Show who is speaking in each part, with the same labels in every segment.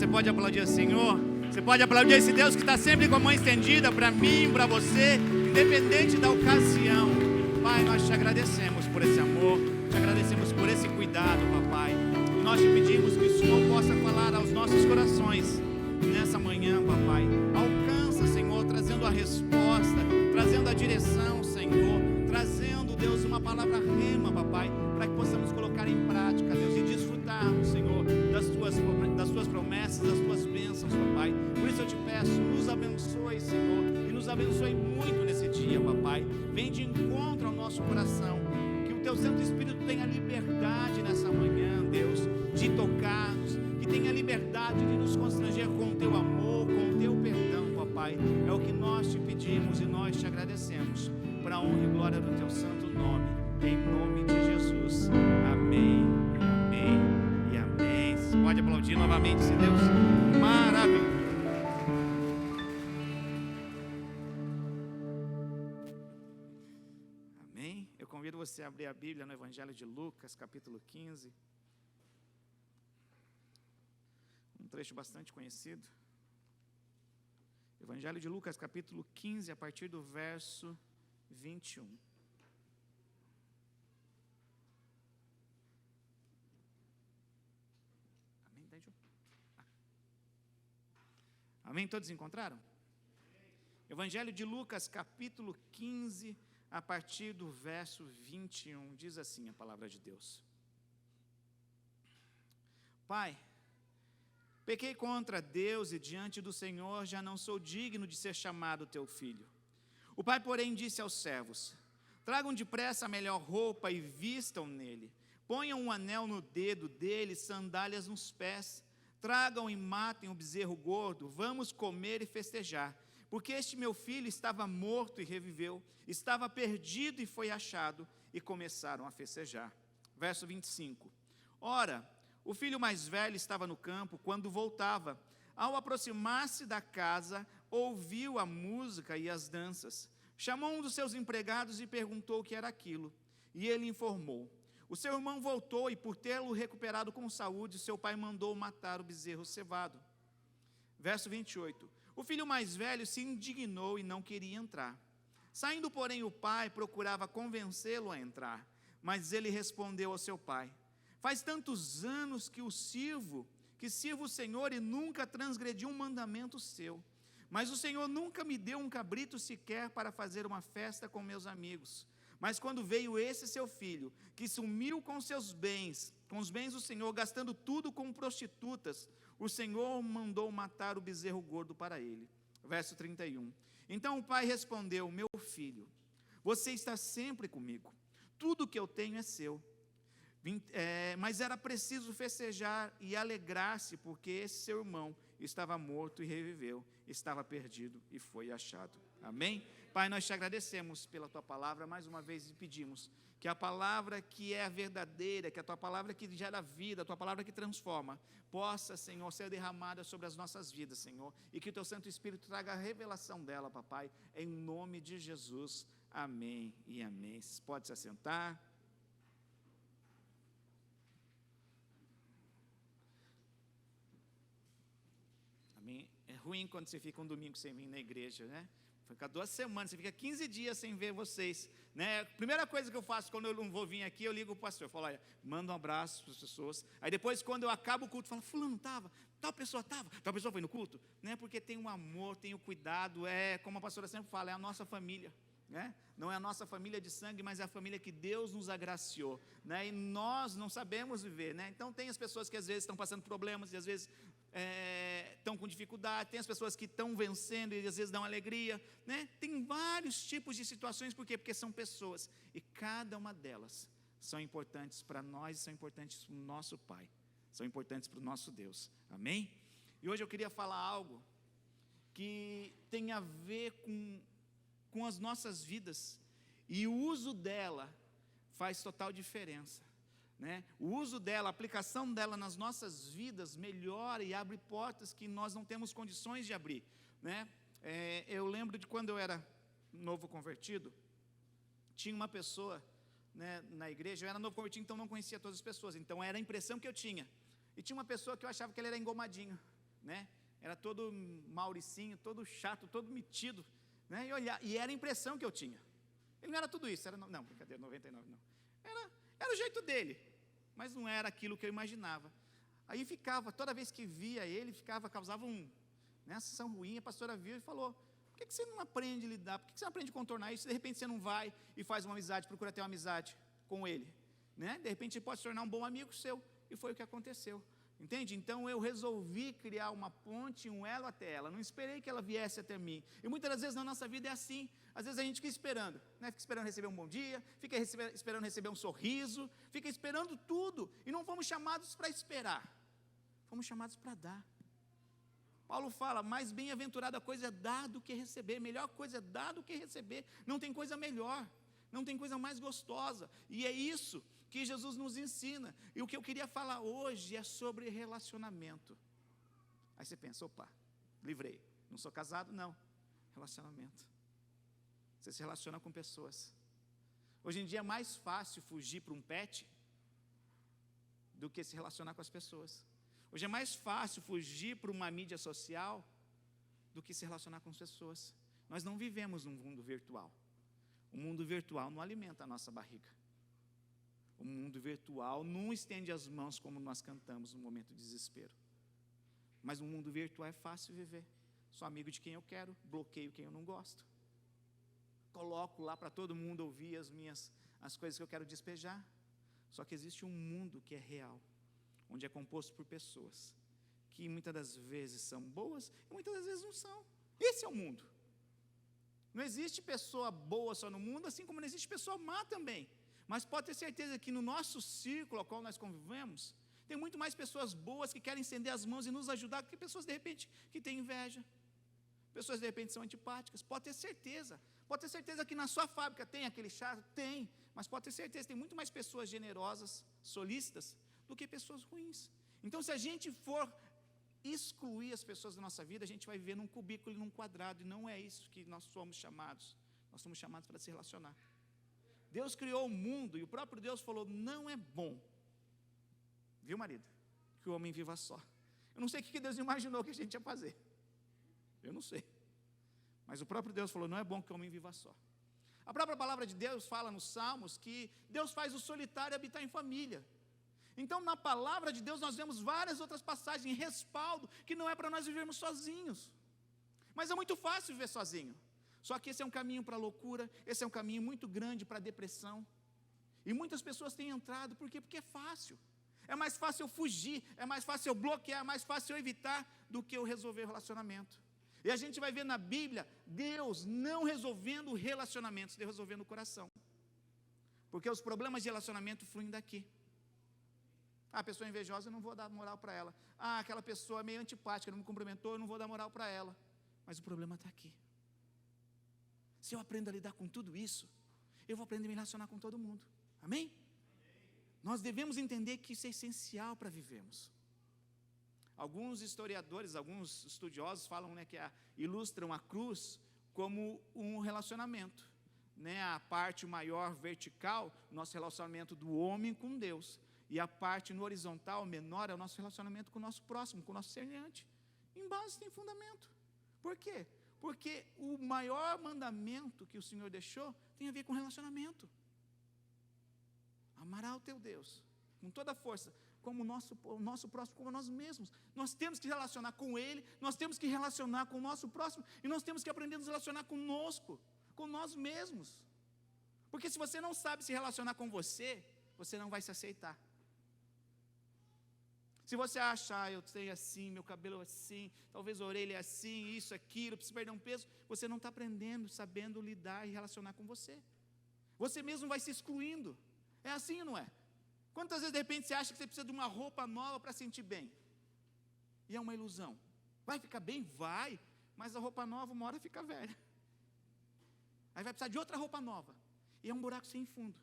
Speaker 1: Você pode aplaudir o Senhor? Você pode aplaudir esse Deus que está sempre com a mão estendida para mim, para você, independente da ocasião. Pai, nós te agradecemos por esse amor, te agradecemos por esse cuidado, papai. E nós te pedimos que o Senhor possa falar aos nossos corações nessa manhã, papai. Alcança, Senhor, trazendo a resposta, trazendo a direção, Senhor, trazendo, Deus, uma palavra rema, papai, para que possamos colocar em prática, Deus, e desfrutarmos, Senhor, das tuas promessas, das tuas bênçãos, papai. Por isso eu te peço, nos abençoe, Senhor, e nos abençoe muito nesse dia, papai. Vem de encontro ao nosso coração, que o teu Santo Espírito tenha liberdade nessa manhã, Deus, de tocar-nos, que tenha liberdade de nos constranger com o teu amor, com o teu perdão, papai. É o que nós te pedimos e nós te agradecemos, para a honra e glória do teu santo nome, em nome de Jesus. Amém, amém e amém. Você pode aplaudir novamente esse Deus maravilhoso. Amém. Eu convido você a abrir a Bíblia no Evangelho de Lucas, capítulo 15. Um trecho bastante conhecido. Evangelho de Lucas, capítulo 15, a partir do verso 21. Amém, Daijo? Amém? Todos encontraram? Evangelho de Lucas, capítulo 15, a partir do verso 21. Diz assim a palavra de Deus. Pai, pequei contra Deus e diante do Senhor já não sou digno de ser chamado teu filho. O pai, porém, disse aos servos: tragam depressa a melhor roupa e vistam nele. Ponham um anel no dedo dele, sandálias nos pés. Tragam e matem o bezerro gordo. Vamos comer e festejar. Porque este meu filho estava morto e reviveu, estava perdido e foi achado. E começaram a festejar. Verso 25. Ora, o filho mais velho estava no campo quando voltava. Ao aproximar-se da casa, ouviu a música e as danças. Chamou um dos seus empregados e perguntou o que era aquilo. E ele informou. O seu irmão voltou e, por tê-lo recuperado com saúde, seu pai mandou matar o bezerro cevado. Verso 28. O filho mais velho se indignou e não queria entrar. Saindo, porém, o pai procurava convencê-lo a entrar. Mas ele respondeu ao seu pai: faz tantos anos que sirvo o Senhor e nunca transgredi um mandamento seu. Mas o Senhor nunca me deu um cabrito sequer para fazer uma festa com meus amigos. Mas quando veio esse seu filho, que sumiu com seus bens, com os bens do Senhor, gastando tudo com prostitutas, o Senhor mandou matar o bezerro gordo para ele. Verso 31. Então o pai respondeu: meu filho, você está sempre comigo, tudo que eu tenho é seu. Mas era preciso festejar e alegrar-se, porque esse seu irmão estava morto e reviveu, estava perdido e foi achado. Amém? Pai, nós te agradecemos pela tua palavra, mais uma vez, e pedimos que a palavra que é a verdadeira, que a tua palavra que gera vida, a tua palavra que transforma, possa, Senhor, ser derramada sobre as nossas vidas, Senhor, e que o teu Santo Espírito traga a revelação dela, papai, em nome de Jesus. Amém e amém. Pode se assentar. É ruim quando você fica um domingo sem vir na igreja, né? Fica 2 semanas, você fica 15 dias sem ver vocês, né? Primeira coisa que eu faço quando eu não vou vir aqui, eu ligo para o pastor, eu falo: olha, manda um abraço para as pessoas. Aí depois, quando eu acabo o culto, eu falo: fulano estava, tal pessoa foi no culto, né? Porque tem o amor, tem o cuidado, como a pastora sempre fala, é a nossa família, né? Não é a nossa família de sangue, mas é a família que Deus nos agraciou, né? E nós não sabemos viver, né? Então tem as pessoas que às vezes estão passando problemas e às vezes estão com dificuldade, tem as pessoas que estão vencendo e às vezes dão alegria, né? Tem vários tipos de situações. Por quê? Porque são pessoas, e cada uma delas são importantes para nós, são importantes para o nosso Pai, são importantes para o nosso Deus. Amém? E hoje eu queria falar algo que tem a ver com as nossas vidas, e o uso dela faz total diferença, né? O uso dela, a aplicação dela nas nossas vidas melhora e abre portas que nós não temos condições de abrir, né? Eu lembro de quando eu era novo convertido, tinha uma pessoa, né, na igreja. Eu era novo convertido, então não conhecia todas as pessoas, então era a impressão que eu tinha. E tinha uma pessoa que eu achava que ele era engomadinho, né? Era todo mauricinho, todo chato, todo metido, né? E era a impressão que eu tinha. Ele não era tudo isso, não, brincadeira, 99 não. Era o jeito dele, mas não era aquilo que eu imaginava. Aí ficava, toda vez que via ele, causava uma sensação ruim. A pastora viu e falou: por que você não aprende a lidar? Por que você não aprende a contornar isso? De repente você não vai e faz uma amizade, procura ter uma amizade com ele, né? De repente ele pode se tornar um bom amigo seu. E foi o que aconteceu. Entende? Então eu resolvi criar uma ponte, um elo até ela. Não esperei que ela viesse até mim. E muitas das vezes na nossa vida é assim. Às vezes a gente fica esperando, né? Fica esperando receber um bom dia, fica esperando receber um sorriso, fica esperando tudo. E não fomos chamados para esperar, fomos chamados para dar. Paulo fala: mais bem-aventurada coisa é dar do que receber. Melhor coisa é dar do que receber. Não tem coisa melhor, não tem coisa mais gostosa. E é isso que Jesus nos ensina. E o que eu queria falar hoje é sobre relacionamento. Aí você pensa: opa, livrei, não sou casado, não. Relacionamento. Você se relaciona com pessoas. Hoje em dia é mais fácil fugir para um pet do que se relacionar com as pessoas. Hoje é mais fácil fugir para uma mídia social do que se relacionar com as pessoas. Nós não vivemos num mundo virtual. O mundo virtual não alimenta a nossa barriga. O mundo virtual não estende as mãos como nós cantamos no momento de desespero. Mas no mundo virtual é fácil viver. Sou amigo de quem eu quero, bloqueio quem eu não gosto. Coloco lá para todo mundo ouvir as coisas que eu quero despejar. Só que existe um mundo que é real, onde é composto por pessoas que muitas das vezes são boas e muitas das vezes não são. Esse é o mundo. Não existe pessoa boa só no mundo, assim como não existe pessoa má também. Mas pode ter certeza que no nosso círculo ao qual nós convivemos, tem muito mais pessoas boas que querem estender as mãos e nos ajudar do que pessoas, de repente, que têm inveja. Pessoas, de repente, são antipáticas. Pode ter certeza. Pode ter certeza que na sua fábrica tem aquele chato? Tem. Mas pode ter certeza, tem muito mais pessoas generosas, solícitas, do que pessoas ruins. Então, se a gente for excluir as pessoas da nossa vida, a gente vai viver num cubículo e num quadrado, e não é isso que nós somos chamados. Nós somos chamados para se relacionar. Deus criou o mundo, e o próprio Deus falou: não é bom, viu, marido, que o homem viva só. Eu não sei o que Deus imaginou que a gente ia fazer. Eu não sei. Mas o próprio Deus falou: não é bom que o homem viva só. A própria palavra de Deus fala nos Salmos que Deus faz o solitário habitar em família. Então, na palavra de Deus, nós vemos várias outras passagens em respaldo que não é para nós vivermos sozinhos. Mas é muito fácil viver sozinho. Só que esse é um caminho para a loucura, esse é um caminho muito grande para a depressão. E muitas pessoas têm entrado, por quê? Porque é fácil. É mais fácil eu fugir, é mais fácil eu bloquear, é mais fácil eu evitar do que eu resolver o relacionamento. E a gente vai ver na Bíblia Deus não resolvendo relacionamentos, Deus resolvendo o coração. Porque os problemas de relacionamento fluem daqui. A pessoa invejosa, eu não vou dar moral para ela. Aquela pessoa meio antipática, não me cumprimentou, eu não vou dar moral para ela. Mas o problema está aqui. Se eu aprendo a lidar com tudo isso, eu vou aprender a me relacionar com todo mundo. Amém? Nós devemos entender que isso é essencial para vivermos. Alguns historiadores, alguns estudiosos falam, né, ilustram a cruz como um relacionamento, né? A parte maior vertical, nosso relacionamento do homem com Deus, e a parte no horizontal menor é o nosso relacionamento com o nosso próximo, com o nosso semelhante. Em base tem fundamento. Por quê? Porque o maior mandamento que o Senhor deixou tem a ver com relacionamento. Amará o teu Deus com toda a força, como o nosso próximo, como nós mesmos. Nós temos que relacionar com Ele, nós temos que relacionar com o nosso próximo, e nós temos que aprender a nos relacionar conosco, com nós mesmos. Porque se você não sabe se relacionar com você, você não vai se aceitar. Se você achar, eu tenho assim, meu cabelo assim, talvez a orelha é assim, isso, aquilo, preciso perder um peso, você não está aprendendo, sabendo lidar e relacionar com você. Você mesmo vai se excluindo. É assim ou não é? Quantas vezes de repente você acha que você precisa de uma roupa nova para sentir bem? E é uma ilusão. Vai ficar bem? Vai, mas a roupa nova uma hora fica velha. Aí vai precisar de outra roupa nova. E é um buraco sem fundo.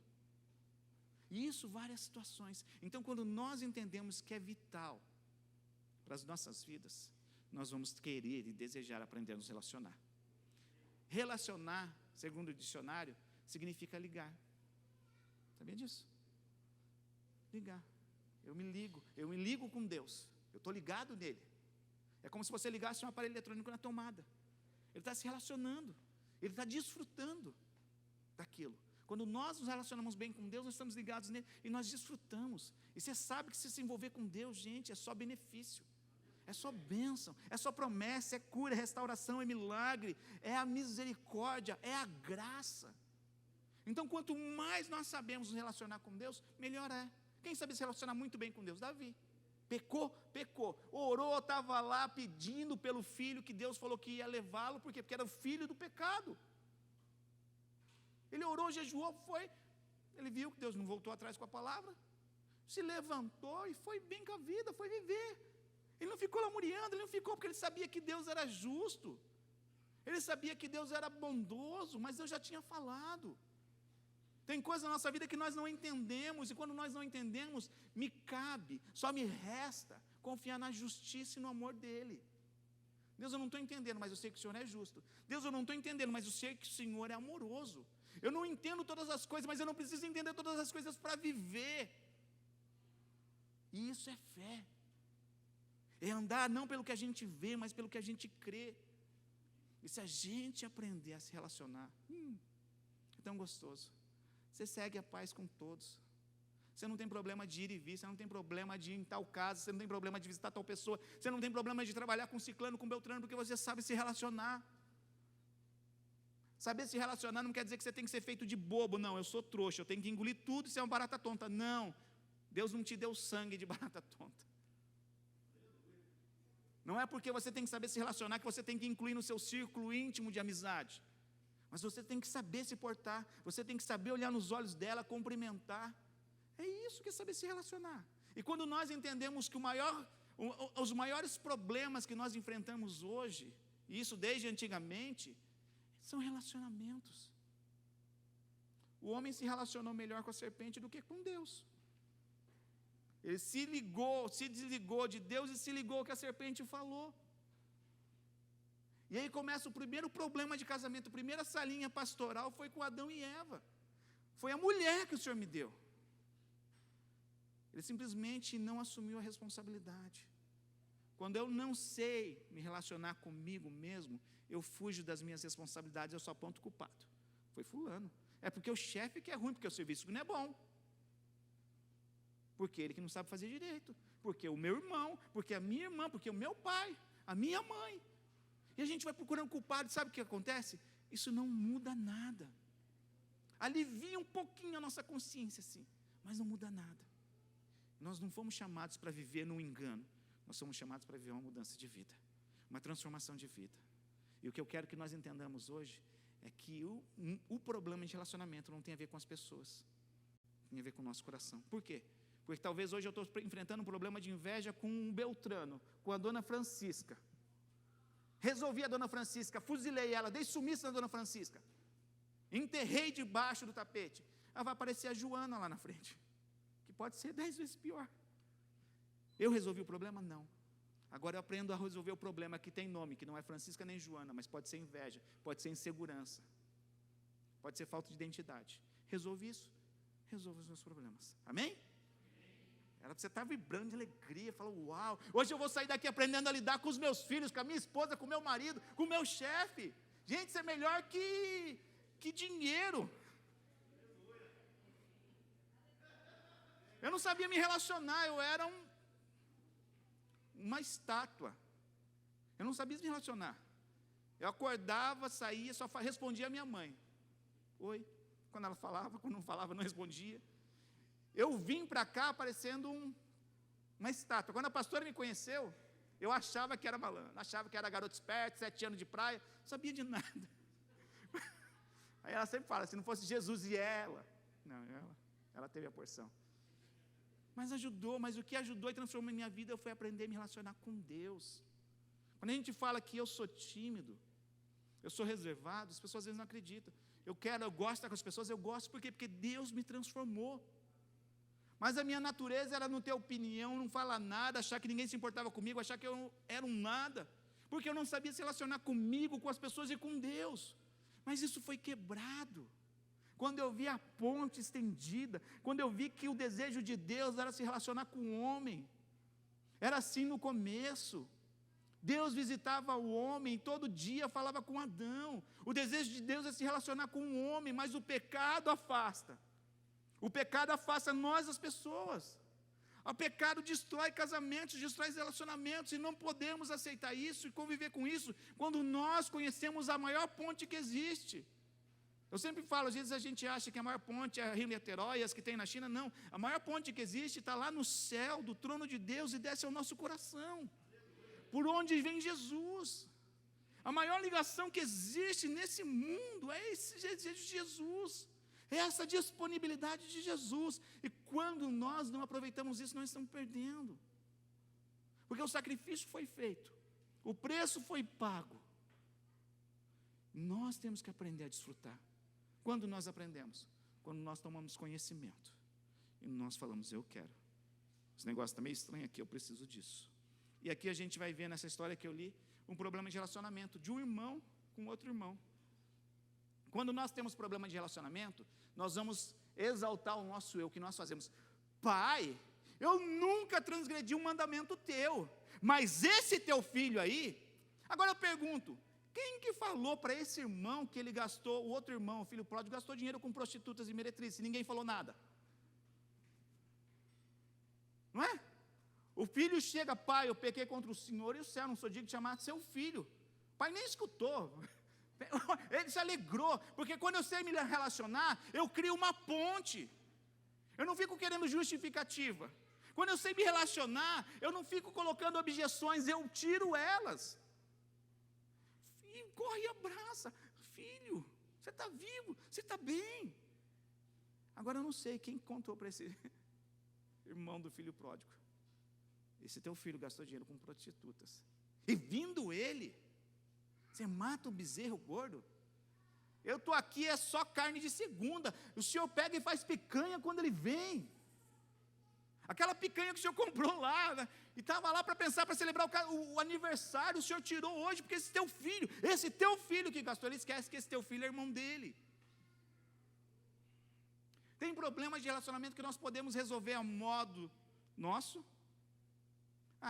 Speaker 1: E isso várias situações. Então, quando nós entendemos que é vital para as nossas vidas, nós vamos querer e desejar aprender a nos relacionar. Relacionar, segundo o dicionário, significa ligar. Sabia disso? Ligar. Eu me ligo com Deus. Eu estou ligado nele. É como se você ligasse um aparelho eletrônico na tomada. Ele está se relacionando, ele está desfrutando daquilo. Quando nós nos relacionamos bem com Deus, nós estamos ligados nele e nós desfrutamos. E você sabe que se envolver com Deus, gente, é só benefício, é só bênção, é só promessa, é cura, é restauração, é milagre, é a misericórdia, é a graça. Então, quanto mais nós sabemos nos relacionar com Deus, melhor é. Quem sabe se relacionar muito bem com Deus? Davi. Pecou, orou, estava lá pedindo pelo filho que Deus falou que ia levá-lo, por quê? Porque era o filho do pecado. Ele orou, jejuou, ele viu que Deus não voltou atrás com a palavra, se levantou e foi bem com a vida, foi viver. Ele não ficou lamuriando, ele não ficou porque ele sabia que Deus era justo, ele sabia que Deus era bondoso, mas Deus já tinha falado. Tem coisas na nossa vida que nós não entendemos, e quando nós não entendemos, só me resta confiar na justiça e no amor dEle. Deus, eu não estou entendendo, mas eu sei que o Senhor é justo. Deus, eu não estou entendendo, mas eu sei que o Senhor é amoroso. Eu não entendo todas as coisas, mas eu não preciso entender todas as coisas para viver. E isso é fé. É andar não pelo que a gente vê, mas pelo que a gente crê. E se a gente aprender a se relacionar, é tão gostoso. Você segue a paz com todos. Você não tem problema de ir e vir, você não tem problema de ir em tal casa, você não tem problema de visitar tal pessoa, você não tem problema de trabalhar com ciclano, com beltrano, porque você sabe se relacionar. Saber se relacionar não quer dizer que você tem que ser feito de bobo, não, eu sou trouxa, eu tenho que engolir tudo e ser uma barata tonta. Não, Deus não te deu sangue de barata tonta. Não é porque você tem que saber se relacionar que você tem que incluir no seu círculo íntimo de amizade. Mas você tem que saber se portar, você tem que saber olhar nos olhos dela, cumprimentar. É isso que é saber se relacionar. E quando nós entendemos que os maiores problemas que nós enfrentamos hoje, e isso desde antigamente, são relacionamentos. O homem se relacionou melhor com a serpente do que com Deus. Ele se desligou de Deus e se ligou ao que a serpente falou. E aí começa o primeiro problema de casamento, a primeira salinha pastoral foi com Adão e Eva. Foi a mulher que o Senhor me deu. Ele simplesmente não assumiu a responsabilidade. Quando eu não sei me relacionar comigo mesmo, eu fujo das minhas responsabilidades, eu só aponto o culpado. Foi fulano. É porque o chefe que é ruim, porque o serviço não é bom. Porque ele que não sabe fazer direito. Porque o meu irmão, porque a minha irmã, porque o meu pai, a minha mãe. E a gente vai procurando culpado, sabe o que acontece? Isso não muda nada. Alivia um pouquinho a nossa consciência, sim, mas não muda nada. Nós não fomos chamados para viver num engano, nós somos chamados para viver uma mudança de vida, uma transformação de vida. E o que eu quero que nós entendamos hoje é que o problema de relacionamento não tem a ver com as pessoas, tem a ver com o nosso coração. Por quê? Porque talvez hoje eu estou enfrentando um problema de inveja com um Beltrano, com a dona Francisca. Resolvi a dona Francisca, fuzilei ela, dei sumiço na dona Francisca, enterrei debaixo do tapete. Ela vai aparecer a Joana lá na frente, que pode ser 10 vezes pior. Eu resolvi o problema? Não. Agora eu aprendo a resolver o problema que tem nome, que não é Francisca nem Joana, mas pode ser inveja, pode ser insegurança, pode ser falta de identidade. Resolve isso, resolva os meus problemas. Amém? Era para você estar vibrando de alegria, falar, uau, hoje eu vou sair daqui aprendendo a lidar com os meus filhos, com a minha esposa, com o meu marido, com o meu chefe. Gente, isso é melhor que dinheiro. Eu não sabia me relacionar, eu era uma estátua. Eu não sabia me relacionar. Eu acordava, saía, só respondia a minha mãe. Oi. Quando ela falava, quando não falava, não respondia. Eu vim para cá parecendo uma estátua. Quando a pastora me conheceu, eu achava que era malandro, achava que era garoto esperto, 7 anos de praia, não sabia de nada. Aí ela sempre fala, se não fosse Jesus e ela. Não, ela teve a porção. Mas ajudou, mas o que ajudou e transformou a minha vida foi aprender a me relacionar com Deus. Quando a gente fala que eu sou tímido, eu sou reservado, as pessoas às vezes não acreditam. Eu gosto de estar com as pessoas, eu gosto por quê? Porque Deus me transformou. Mas a minha natureza era não ter opinião, não falar nada, achar que ninguém se importava comigo, achar que eu era um nada, porque eu não sabia se relacionar comigo, com as pessoas e com Deus. Mas isso foi quebrado. Quando eu vi a ponte estendida, quando eu vi que o desejo de Deus era se relacionar com o homem, era assim no começo. Deus visitava o homem, todo dia falava com Adão. O desejo de Deus é se relacionar com o homem, mas o pecado afasta. O pecado afasta nós, as pessoas. O pecado destrói casamentos, destrói relacionamentos, e não podemos aceitar isso e conviver com isso quando nós conhecemos a maior ponte que existe. Eu sempre falo, às vezes a gente acha que a maior ponte é a Rio Niterói, as que tem na China. Não, a maior ponte que existe está lá no céu, do trono de Deus, e desce ao nosso coração, por onde vem Jesus. A maior ligação que existe nesse mundo é esse desejo de Jesus, é essa disponibilidade de Jesus. E quando nós não aproveitamos isso, nós estamos perdendo, porque o sacrifício foi feito, o preço foi pago. Nós temos que aprender a desfrutar. Quando nós aprendemos? Quando nós tomamos conhecimento e nós falamos, eu quero. Esse negócio está meio estranho aqui, eu preciso disso. E aqui a gente vai ver nessa história que eu li, um problema de relacionamento de um irmão com outro irmão. Quando nós temos problema de relacionamento, nós vamos exaltar o nosso eu, que nós fazemos. Pai, eu nunca transgredi um mandamento teu, mas esse teu filho aí, agora eu pergunto, quem que falou para esse irmão que ele gastou, o outro irmão, o filho pródigo, gastou dinheiro com prostitutas e meretrizes, e ninguém falou nada? Não é? O filho chega, pai, eu pequei contra o Senhor e o céu, não sou digno de chamar seu filho. O pai nem escutou, ele se alegrou, porque quando eu sei me relacionar, eu crio uma ponte, eu não fico querendo justificativa. Quando eu sei me relacionar, eu não fico colocando objeções, eu tiro elas. E corre e abraça, filho, você está vivo, você está bem. Agora eu não sei quem contou para esse irmão do filho pródigo. Esse teu filho gastou dinheiro com prostitutas, e vindo ele, você mata o bezerro gordo? Eu estou aqui, é só carne de segunda, o senhor pega e faz picanha quando ele vem, aquela picanha que o senhor comprou lá, né? E estava lá para pensar, para celebrar o aniversário, o senhor tirou hoje, porque esse teu filho que gastou, ele esquece que esse teu filho é irmão dele. Tem problemas de relacionamento que nós podemos resolver a modo nosso.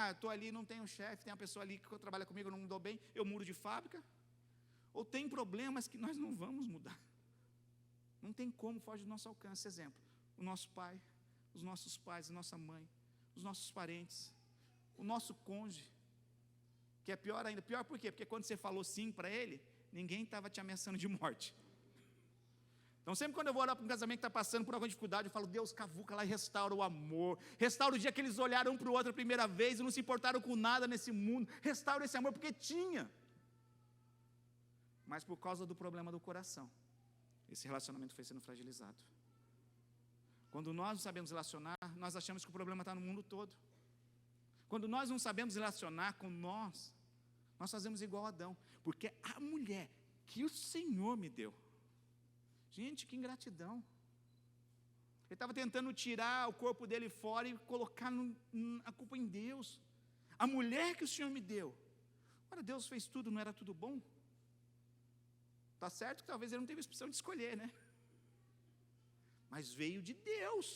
Speaker 1: Estou ali, não tenho chefe, tem uma pessoa ali que trabalha comigo, eu não me dou bem, eu mudo de fábrica. Ou tem problemas que nós não vamos mudar, não tem como, foge do nosso alcance. Exemplo, o nosso pai, os nossos pais, a nossa mãe, os nossos parentes, o nosso cônjuge, que é pior ainda. Pior por quê? Porque quando você falou sim para ele, ninguém estava te ameaçando de morte. Então sempre quando eu vou orar para um casamento que está passando por alguma dificuldade, eu falo, Deus, cavuca lá e restaura o amor, restaura o dia que eles olharam um para o outro a primeira vez e não se importaram com nada nesse mundo, restaura esse amor, porque tinha, mas por causa do problema do coração, esse relacionamento foi sendo fragilizado. Quando nós não sabemos relacionar, nós achamos que o problema está no mundo todo. Quando nós não sabemos relacionar com nós fazemos igual a Adão, porque a mulher que o Senhor me deu, gente, que ingratidão. Ele estava tentando tirar o corpo dele fora e colocar a culpa em Deus. A mulher que o Senhor me deu. Ora, Deus fez tudo, não era tudo bom? Está certo que talvez ele não teve a opção de escolher, né? Mas veio de Deus.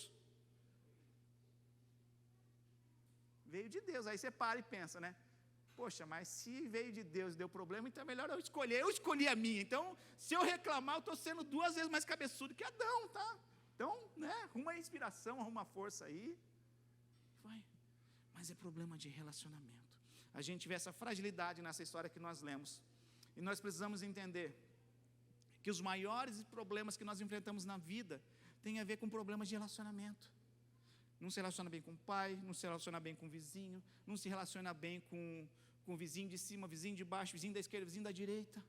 Speaker 1: Veio de Deus. Aí você para e pensa, né? Poxa, mas se veio de Deus e deu problema, então é melhor eu escolher. Eu escolhi a minha. Então, se eu reclamar, eu estou sendo 2 vezes mais cabeçudo que Adão, tá? Então, né? Arruma a inspiração, arruma a força aí. Vai. Mas é problema de relacionamento. A gente vê essa fragilidade nessa história que nós lemos. E nós precisamos entender que os maiores problemas que nós enfrentamos na vida têm a ver com problemas de relacionamento. Não se relaciona bem com o pai, não se relaciona bem com o vizinho, não se relaciona bem com o vizinho de cima, vizinho de baixo, vizinho da esquerda, vizinho da direita.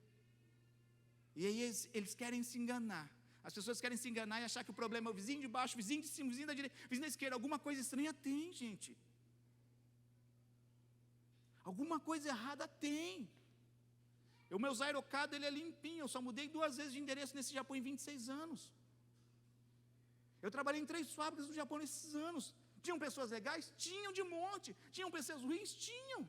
Speaker 1: E aí eles querem se enganar. As pessoas querem se enganar e achar que o problema é o vizinho de baixo, vizinho de cima, vizinho da direita, vizinho da esquerda. Alguma coisa estranha tem, gente. Alguma coisa errada tem. O meu Zairocado, ele é limpinho, eu só mudei 2 vezes de endereço nesse Japão em 26 anos. Eu trabalhei em 3 fábricas no Japão nesses anos. Tinham pessoas legais? Tinham de monte. Tinham pessoas ruins? Tinham.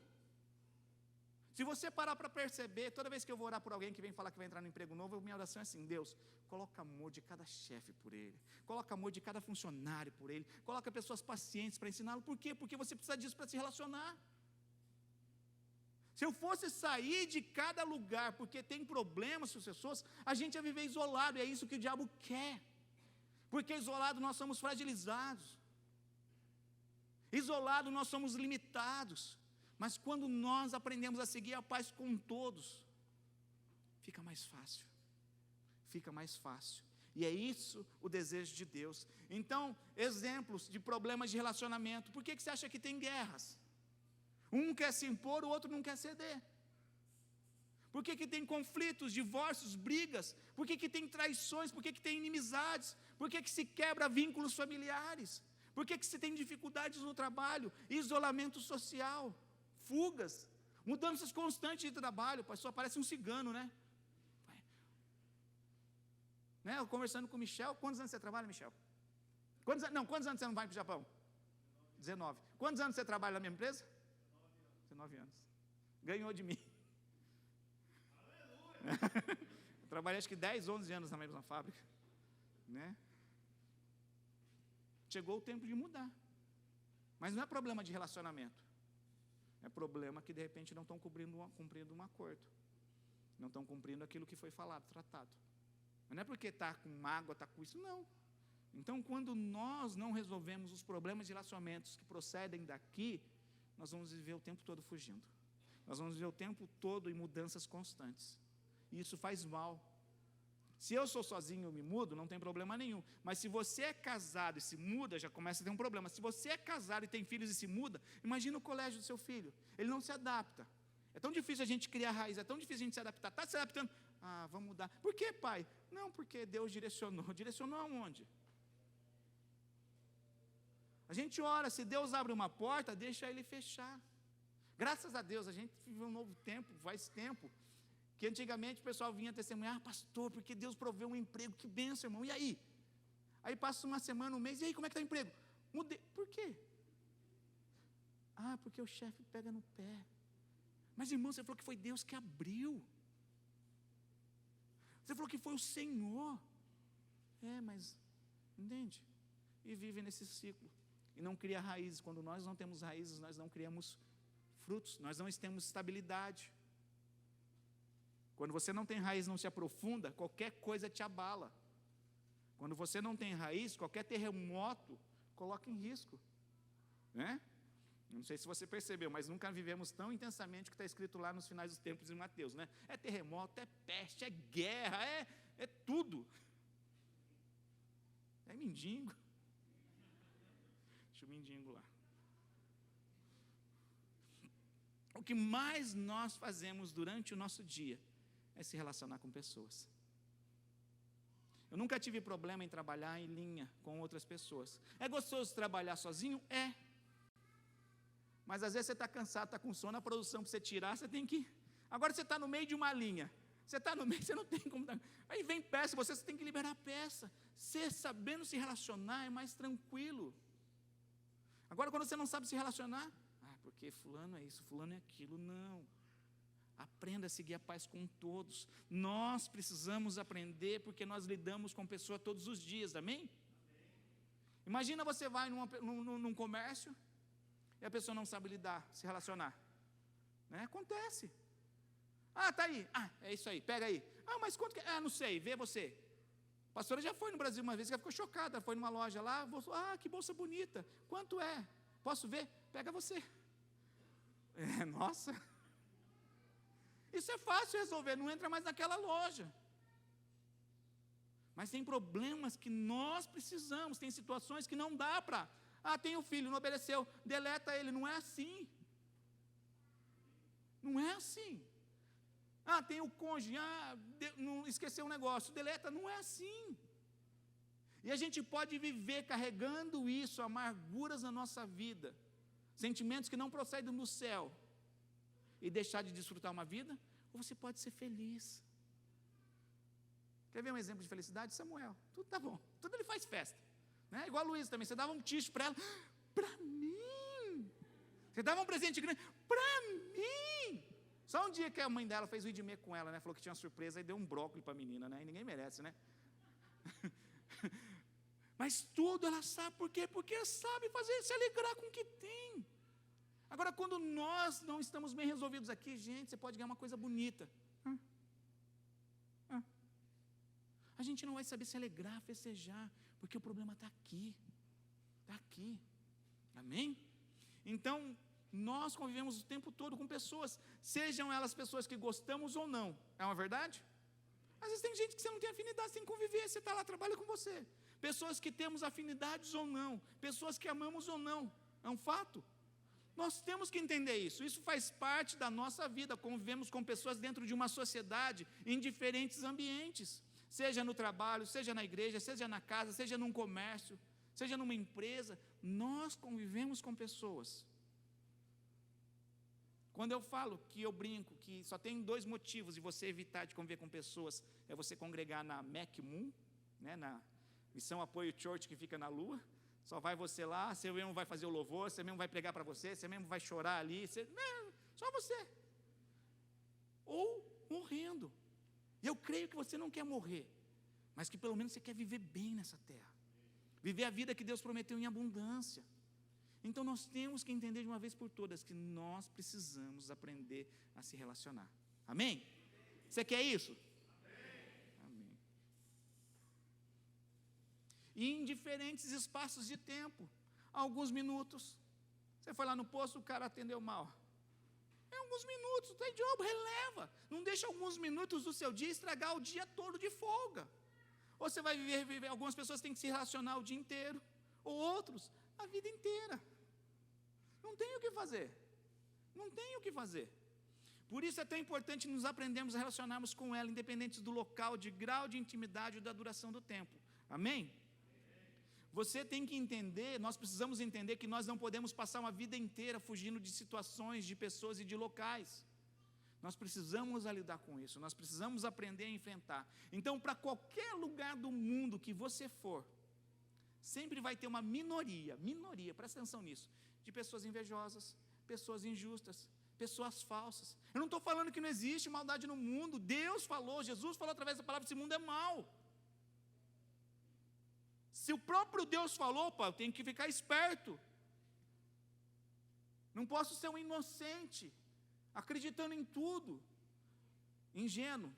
Speaker 1: Se você parar para perceber, toda vez que eu vou orar por alguém que vem falar que vai entrar no emprego novo, minha oração é assim: Deus, coloca amor de cada chefe por ele, coloca amor de cada funcionário por ele, coloca pessoas pacientes para ensiná-lo. Por quê? Porque você precisa disso para se relacionar. Se eu fosse sair de cada lugar, porque tem problemas com as pessoas, a gente ia viver isolado, e é isso que o diabo quer. Porque isolado nós somos fragilizados. Isolado nós somos limitados. Mas quando nós aprendemos a seguir a paz com todos, fica mais fácil. Fica mais fácil. E é isso o desejo de Deus. Então, exemplos de problemas de relacionamento. Por que você acha que tem guerras? Um quer se impor, o outro não quer ceder. Por que tem conflitos, divórcios, brigas? Por que tem traições? Por que tem inimizades? Por que se quebra vínculos familiares? Por que se tem dificuldades no trabalho? Isolamento social, fugas, mudanças constantes de trabalho. O pastor parece um cigano, né? Eu conversando com o Michel. Quantos anos você trabalha, Michel? Quantos anos você não vai para o Japão? 19. Quantos anos você trabalha na minha empresa? 19 anos. Ganhou de mim. Trabalhei acho que 10, 11 anos na mesma fábrica, né? Chegou o tempo de mudar. Mas não é problema de relacionamento. É problema que de repente não estão cumprindo um acordo. Não estão cumprindo aquilo que foi falado, tratado. Mas não é porque está com mágoa, está com isso, não. Então, quando nós não resolvemos os problemas de relacionamentos que procedem daqui, nós vamos viver o tempo todo fugindo. Nós vamos viver o tempo todo em mudanças constantes. E isso faz mal. Se eu sou sozinho e eu me mudo, não tem problema nenhum. Mas se você é casado e se muda, já começa a ter um problema. Se você é casado e tem filhos e se muda, imagina o colégio do seu filho. Ele não se adapta. É tão difícil a gente criar raiz, é tão difícil a gente se adaptar. Está se adaptando? Vamos mudar. Por que, pai? Não, porque Deus direcionou. Direcionou aonde? A gente ora, se Deus abre uma porta, deixa Ele fechar. Graças a Deus, a gente vive um novo tempo, faz tempo, que antigamente o pessoal vinha testemunhar, pastor, porque Deus proveu um emprego, que bênção, irmão, e aí? Aí passa uma semana, um mês, e aí, como é que está o emprego? Mudei. Por quê? Porque o chefe pega no pé. Mas, irmão, você falou que foi Deus que abriu. Você falou que foi o Senhor. Mas, entende? E vive nesse ciclo. E não cria raízes. Quando nós não temos raízes, nós não criamos frutos, nós não temos estabilidade. Quando você não tem raiz, não se aprofunda, qualquer coisa te abala. Quando você não tem raiz, qualquer terremoto coloca em risco, né? Não sei se você percebeu, mas nunca vivemos tão intensamente o que está escrito lá nos finais dos tempos em Mateus, né? É terremoto, é peste, é guerra, é tudo. É mendigo. Deixa o mendigo lá. O que mais nós fazemos durante o nosso dia é se relacionar com pessoas. Eu nunca tive problema em trabalhar em linha com outras pessoas. É gostoso trabalhar sozinho? É. Mas às vezes você está cansado, está com sono, a produção para você tirar, você tem que... Agora você está no meio de uma linha. Você está no meio, você não tem como... Aí vem peça, você tem que liberar a peça. Você sabendo se relacionar é mais tranquilo. Agora quando você não sabe se relacionar, porque fulano é isso, fulano é aquilo, não. Aprenda a seguir a paz com todos. Nós precisamos aprender porque nós lidamos com pessoas todos os dias, amém? Imagina você vai num comércio e a pessoa não sabe lidar, se relacionar, né? Acontece. Tá aí, é isso aí, pega aí. Mas quanto que não sei, vê você. A pastora já foi no Brasil uma vez, ela ficou chocada, foi numa loja lá, que bolsa bonita, quanto é? Posso ver? Pega você. Nossa, isso é fácil resolver, não entra mais naquela loja. Mas tem problemas que nós precisamos, tem situações que não dá para... tem o filho, não obedeceu, deleta ele, não é assim. Não é assim. Tem o cônjuge, não esqueceu um negócio, deleta, não é assim. E a gente pode viver carregando isso, amarguras na nossa vida, sentimentos que não procedem do céu, e deixar de desfrutar uma vida, ou você pode ser feliz. Quer ver um exemplo de felicidade? Samuel, tudo está bom, tudo ele faz festa, né? Igual a Luísa também, você dava um ticho para ela, para mim, você dava um presente grande, para mim. Só um dia que a mãe dela fez o idimê com ela, né? Falou que tinha uma surpresa e deu um brócolis para a menina, né? E ninguém merece, né? Mas tudo ela sabe, por quê? Porque ela sabe fazer, se alegrar com o que tem. Agora, quando nós não estamos bem resolvidos aqui, gente, você pode ganhar uma coisa bonita. A gente não vai saber se alegrar, festejar, porque o problema está aqui. Está aqui. Amém? Então, nós convivemos o tempo todo com pessoas, sejam elas pessoas que gostamos ou não. É uma verdade? Às vezes tem gente que você não tem afinidade, você tem que conviver, você está lá, trabalha com você. Pessoas que temos afinidades ou não, pessoas que amamos ou não. É um fato. Nós temos que entender isso. Isso faz parte da nossa vida. Convivemos com pessoas dentro de uma sociedade, em diferentes ambientes. Seja no trabalho, seja na igreja, seja na casa, seja num comércio, seja numa empresa. Nós convivemos com pessoas. Quando eu falo que eu brinco, que só tem 2 motivos de você evitar de conviver com pessoas, é você congregar na Mac Moon, né, na Missão Apoio Church que fica na Lua, só vai você lá, você mesmo vai fazer o louvor, você mesmo vai pregar para você mesmo vai chorar ali, só você. Ou morrendo. E eu creio que você não quer morrer, mas que pelo menos você quer viver bem nessa terra, viver a vida que Deus prometeu em abundância. Então nós temos que entender de uma vez por todas que nós precisamos aprender a se relacionar. Amém? Você quer isso? Amém. E em diferentes espaços de tempo, alguns minutos. Você foi lá no posto, o cara atendeu mal. É alguns minutos, tá de obra, releva. Não deixa alguns minutos do seu dia estragar o dia todo de folga. Ou você vai viver, algumas pessoas têm que se relacionar o dia inteiro, ou outros a vida inteira. Não tem o que fazer. Não tem o que fazer. Por isso é tão importante nos aprendermos a relacionarmos com ela, independente do local, de grau de intimidade ou da duração do tempo. Amém? Você tem que entender, nós precisamos entender que nós não podemos passar uma vida inteira fugindo de situações, de pessoas e de locais. Nós precisamos lidar com isso, nós precisamos aprender a enfrentar. Então, para qualquer lugar do mundo que você for, sempre vai ter uma minoria, presta atenção nisso, de pessoas invejosas, pessoas injustas, pessoas falsas. Eu não estou falando que não existe maldade no mundo. Deus falou, Jesus falou através da palavra, esse mundo é mau. Se o próprio Deus falou, eu tenho que ficar esperto. Não posso ser um inocente, acreditando em tudo. Ingênuo.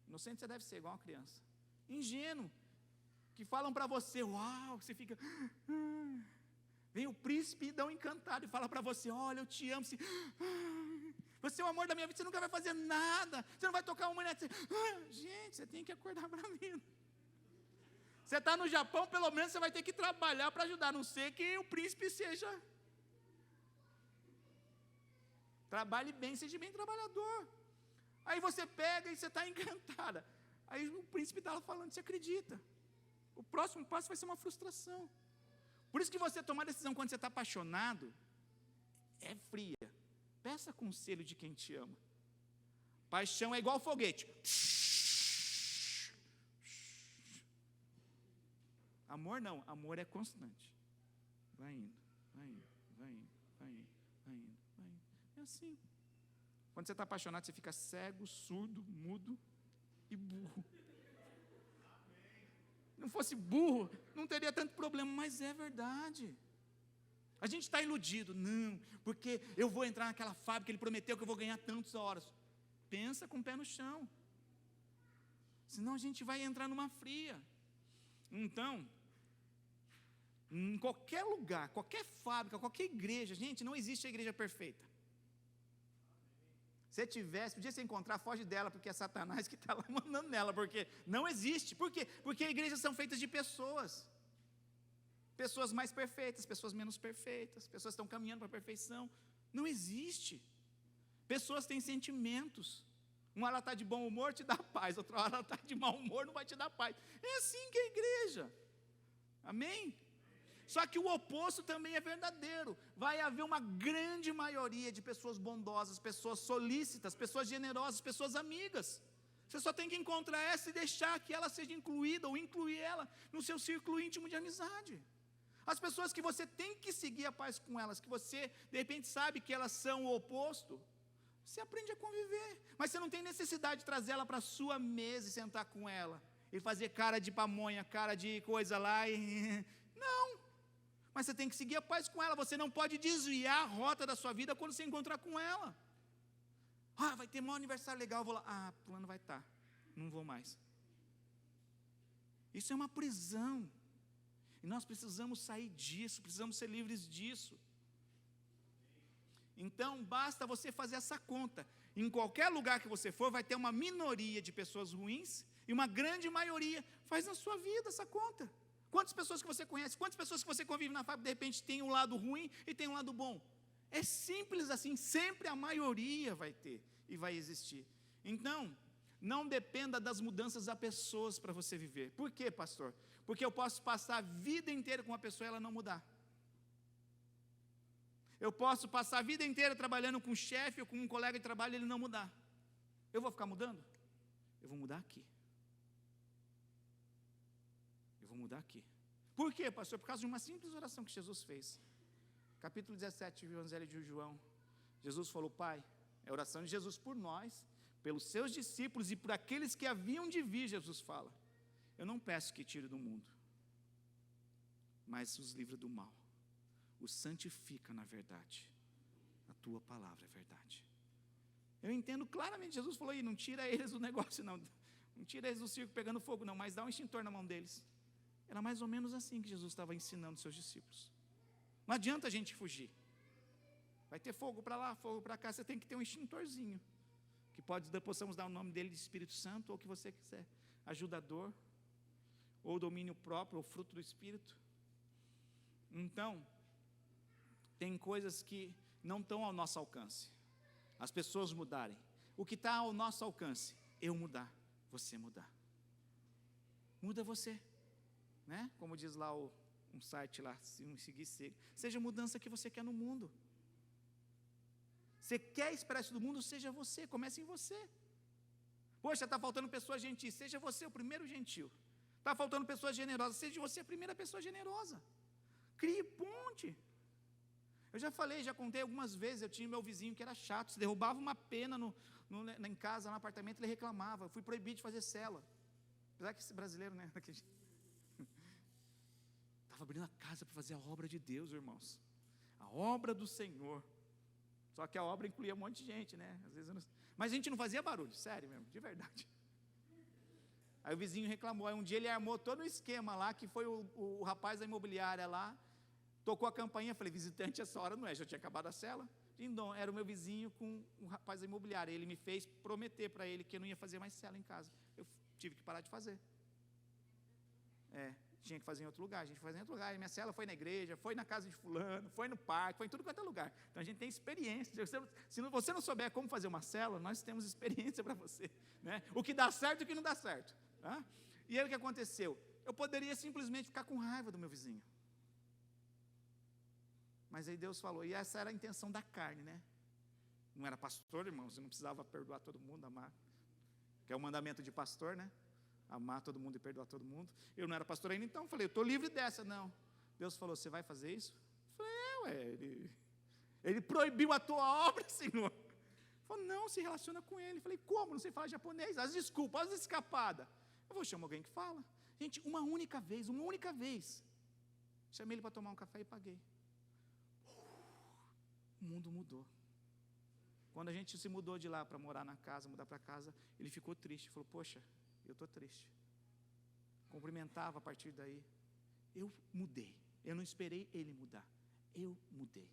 Speaker 1: Inocente você deve ser igual uma criança. Ingênuo. Que falam para você, uau, você fica... Vem o príncipe e dá um encantado e fala para você, olha, eu te amo, você é o amor da minha vida, você nunca vai fazer nada, você não vai tocar uma mulher, gente, você tem que acordar para mim. Você está no Japão, pelo menos você vai ter que trabalhar para ajudar, a não ser que o príncipe seja, trabalhe bem, seja bem trabalhador. Aí você pega e você está encantada, aí o príncipe está lá falando, você acredita, o próximo passo vai ser uma frustração. Por isso que você tomar decisão quando você está apaixonado, é fria. Peça conselho de quem te ama. Paixão é igual foguete. Amor não, amor é constante. Vai indo, vai indo, vai indo, vai indo, vai indo, vai indo. É assim. Quando você está apaixonado, você fica cego, surdo, mudo e burro. Não fosse burro, não teria tanto problema, mas é verdade. A gente está iludido, não, porque eu vou entrar naquela fábrica, ele prometeu que eu vou ganhar tantas horas. Pensa com o pé no chão, senão a gente vai entrar numa fria. Então, em qualquer lugar, qualquer fábrica, qualquer igreja, gente, não existe a igreja perfeita. Se tivesse, podia se encontrar, foge dela, porque é Satanás que está lá mandando nela, porque não existe. Por quê? Porque igrejas são feitas de pessoas. Pessoas mais perfeitas, pessoas menos perfeitas, pessoas que estão caminhando para a perfeição. Não existe. Pessoas têm sentimentos. Uma hora está de bom humor, te dá paz. Outra hora está de mau humor, não vai te dar paz. É assim que é a igreja. Amém? Só que o oposto também é verdadeiro. Vai haver uma grande maioria de pessoas bondosas, pessoas solícitas, pessoas generosas, pessoas amigas. Você só tem que encontrar essa e deixar que ela seja incluída ou incluir ela no seu círculo íntimo de amizade. As pessoas que você tem que seguir a paz com elas, que você de repente sabe que elas são o oposto, você aprende a conviver. Mas você não tem necessidade de trazer ela para a sua mesa e sentar com ela e fazer cara de pamonha, cara de coisa lá e... Não. Mas você tem que seguir a paz com ela. Você não pode desviar a rota da sua vida quando você encontrar com ela. Vai ter um aniversário legal, eu vou lá. Fulano vai estar. Não vou mais. Isso é uma prisão. E nós precisamos sair disso, precisamos ser livres disso. Então, basta você fazer essa conta. Em qualquer lugar que você for, vai ter uma minoria de pessoas ruins e uma grande maioria. Faz na sua vida essa conta. Quantas pessoas que você conhece, quantas pessoas que você convive na fábrica, de repente tem um lado ruim e tem um lado bom. É simples assim, sempre a maioria vai ter e vai existir. Então, não dependa das mudanças das pessoas para você viver. Por quê, pastor? Porque eu posso passar a vida inteira com uma pessoa e ela não mudar. Eu posso passar a vida inteira trabalhando com um chefe ou com um colega de trabalho e ele não mudar. Eu vou ficar mudando? Eu vou mudar aqui. Eu vou mudar aqui. Por quê, pastor? Por causa de uma simples oração que Jesus fez. Capítulo 17 do Evangelho de João. Jesus falou: Pai, é a oração de Jesus por nós, pelos seus discípulos e por aqueles que haviam de vir. Jesus fala: eu não peço que tire do mundo, mas os livra do mal. Os santifica na verdade. A tua palavra é verdade. Eu entendo claramente, Jesus falou: não tira eles do negócio, não tira eles do circo pegando fogo, não, mas dá um extintor na mão deles. Era mais ou menos assim que Jesus estava ensinando seus discípulos. Não adianta a gente fugir. Vai ter fogo para lá, fogo para cá, você tem que ter um extintorzinho, que possamos dar o nome dele de Espírito Santo, ou o que você quiser, ajudador, ou domínio próprio, ou fruto do Espírito. Então, tem coisas que não estão ao nosso alcance. As pessoas mudarem. O que está ao nosso alcance? Eu mudar, você mudar. Muda você, né? Como diz lá um site lá, se não seguir, seja a mudança que você quer no mundo. Você quer esperar isso do mundo? Seja você, comece em você. Poxa, está faltando pessoas gentis, seja você o primeiro gentil. Está faltando pessoas generosas, seja você a primeira pessoa generosa. Crie ponte. Eu já falei, já contei algumas vezes, eu tinha meu vizinho que era chato, se derrubava uma pena em casa, no apartamento, ele reclamava. Eu fui proibido de fazer cela. Apesar que esse brasileiro, né? Estava abrindo a casa para fazer a obra de Deus, irmãos. A obra do Senhor. Só que a obra incluía um monte de gente, né? Às vezes mas a gente não fazia barulho, sério mesmo, de verdade. Aí o vizinho reclamou, aí um dia ele armou todo um esquema lá, que foi o rapaz da imobiliária lá, tocou a campainha, falei: visitante, essa hora não é, já tinha acabado a cela. Então, era o meu vizinho com o rapaz da imobiliária, ele me fez prometer para ele que eu não ia fazer mais cela em casa. Eu tive que parar de fazer. Tinha que fazer em outro lugar, a gente fazia em outro lugar. Minha cela foi na igreja, foi na casa de fulano, foi no parque, foi em tudo quanto é lugar. Então a gente tem experiência. Se você não souber como fazer uma cela, nós temos experiência para você, né? O que dá certo e o que não dá certo, tá? E aí o que aconteceu? Eu poderia simplesmente ficar com raiva do meu vizinho. Mas aí Deus falou, e essa era a intenção da carne, né? Não era pastor, irmão, você não precisava perdoar todo mundo, amar. Que é o mandamento de pastor, né? Amar todo mundo e perdoar todo mundo. Eu não era pastor ainda, então falei: eu estou livre dessa. Não. Deus falou: você vai fazer isso? Eu falei: ele proibiu a tua obra, Senhor. Ele falou: não, se relaciona com ele. Eu falei: como? Não sei falar japonês. As desculpas, as escapadas. Eu vou chamar alguém que fala. Gente, uma única vez. Chamei ele para tomar um café e paguei. O mundo mudou. Quando a gente se mudou de lá para morar na casa, mudar para casa, ele ficou triste. Falou: poxa, eu estou triste. Cumprimentava a partir daí. Eu mudei. Eu não esperei ele mudar. Eu mudei.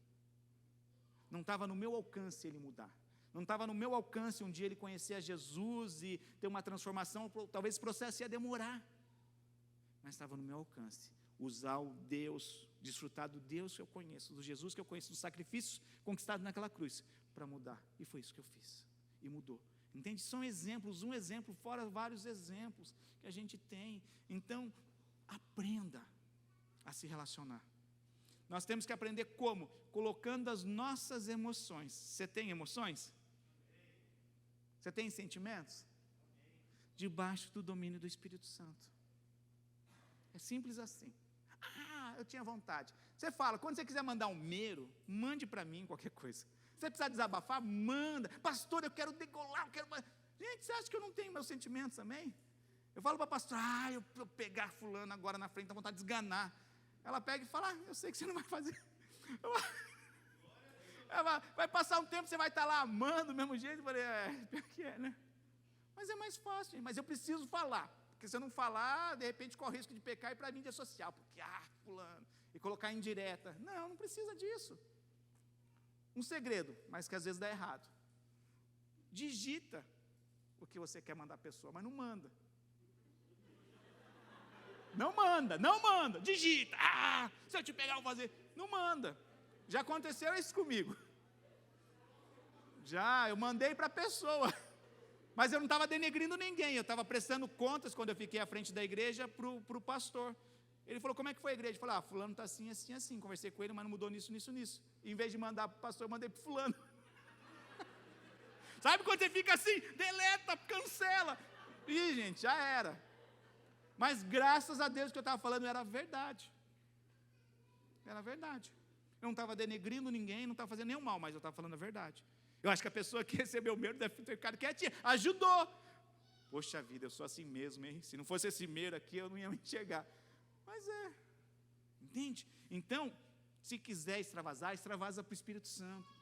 Speaker 1: Não estava no meu alcance ele mudar. Não estava no meu alcance um dia ele conhecer a Jesus e ter uma transformação. Talvez esse processo ia demorar. Mas estava no meu alcance. Usar o Deus, desfrutar do Deus que eu conheço, do Jesus que eu conheço, dos sacrifícios conquistados naquela cruz, para mudar. E foi isso que eu fiz. E mudou. Entende? São exemplos, um exemplo, fora vários exemplos que a gente tem. Então, aprenda a se relacionar. Nós temos que aprender como? Colocando as nossas emoções. Você tem emoções? Você tem sentimentos? Debaixo do domínio do Espírito Santo. É simples assim. Eu tinha vontade. Você fala, quando você quiser mandar um mero, mande para mim qualquer coisa. Se você precisar desabafar, manda. Pastor, eu quero decolar, Gente, você acha que eu não tenho meus sentimentos também? Eu falo para a pastora, eu pegar fulano agora na frente, dá vontade de esganar. Ela pega e fala, eu sei que você não vai fazer. Vai passar um tempo, você vai estar lá amando do mesmo jeito. Eu falei, pior que é, né? Mas é mais fácil, mas eu preciso falar. Porque se eu não falar, de repente corre o risco de pecar e ir para a mídia social. Porque, fulano, e colocar em direta. Não precisa disso. Um segredo, mas que às vezes dá errado. Digita o que você quer mandar a pessoa, mas não manda. Não manda, digita. Se eu te pegar, eu vou fazer. Não manda. Já aconteceu isso comigo. Eu mandei para a pessoa. Mas eu não estava denegrindo ninguém, eu estava prestando contas, quando eu fiquei à frente da igreja, para o pastor. Ele falou, como é que foi a igreja? Eu falei, fulano está assim, assim, assim. Conversei com ele, mas não mudou nisso. E, em vez de mandar para o pastor, eu mandei para o fulano. Sabe quando você fica assim, deleta, cancela. Ih, gente, já era. Mas graças a Deus que eu estava falando era verdade. Era verdade. Eu não estava denegrindo ninguém, não estava fazendo nenhum mal, mas eu estava falando a verdade. Eu acho que a pessoa que recebeu o medo deve ter ficado quietinha. Ajudou. Poxa vida, eu sou assim mesmo, hein? Se não fosse esse medo aqui, eu não ia me enxergar. Mas entende? Então, se quiser extravasar, extravasa para o Espírito Santo.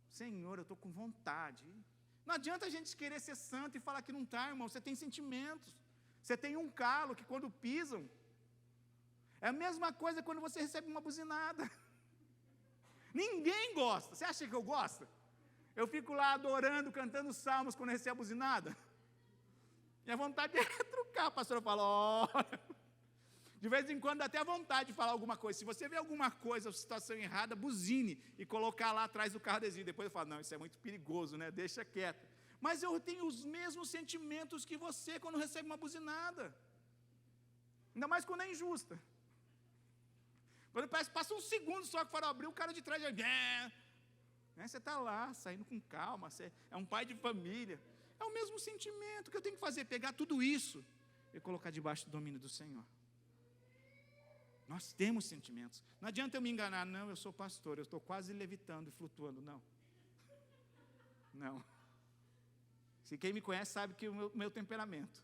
Speaker 1: Senhor, eu estou com vontade. Não adianta a gente querer ser santo e falar que não está, irmão. Você tem sentimentos. Você tem um calo que quando pisam. É a mesma coisa quando você recebe uma buzinada. Ninguém gosta. Você acha que eu gosto? Eu fico lá adorando, cantando salmos quando eu recebo a buzinada. Minha vontade é trucar. A pastora fala, olha. De vez em quando dá até a vontade de falar alguma coisa. Se você vê alguma coisa, situação errada, buzine e colocar lá atrás do carro adesivo. Depois eu falo, não, isso é muito perigoso, né? Deixa quieto. Mas eu tenho os mesmos sentimentos que você quando recebe uma buzinada. Ainda mais quando é injusta. Quando parece passa um segundo só que o farol abriu, o cara de trás já... Você está lá, saindo com calma, você é um pai de família. É o mesmo sentimento que eu tenho que fazer, pegar tudo isso e colocar debaixo do domínio do Senhor. Nós temos sentimentos. Não adianta eu me enganar, não, eu sou pastor, eu estou quase levitando e flutuando, não. Não. Se quem me conhece sabe que o meu temperamento.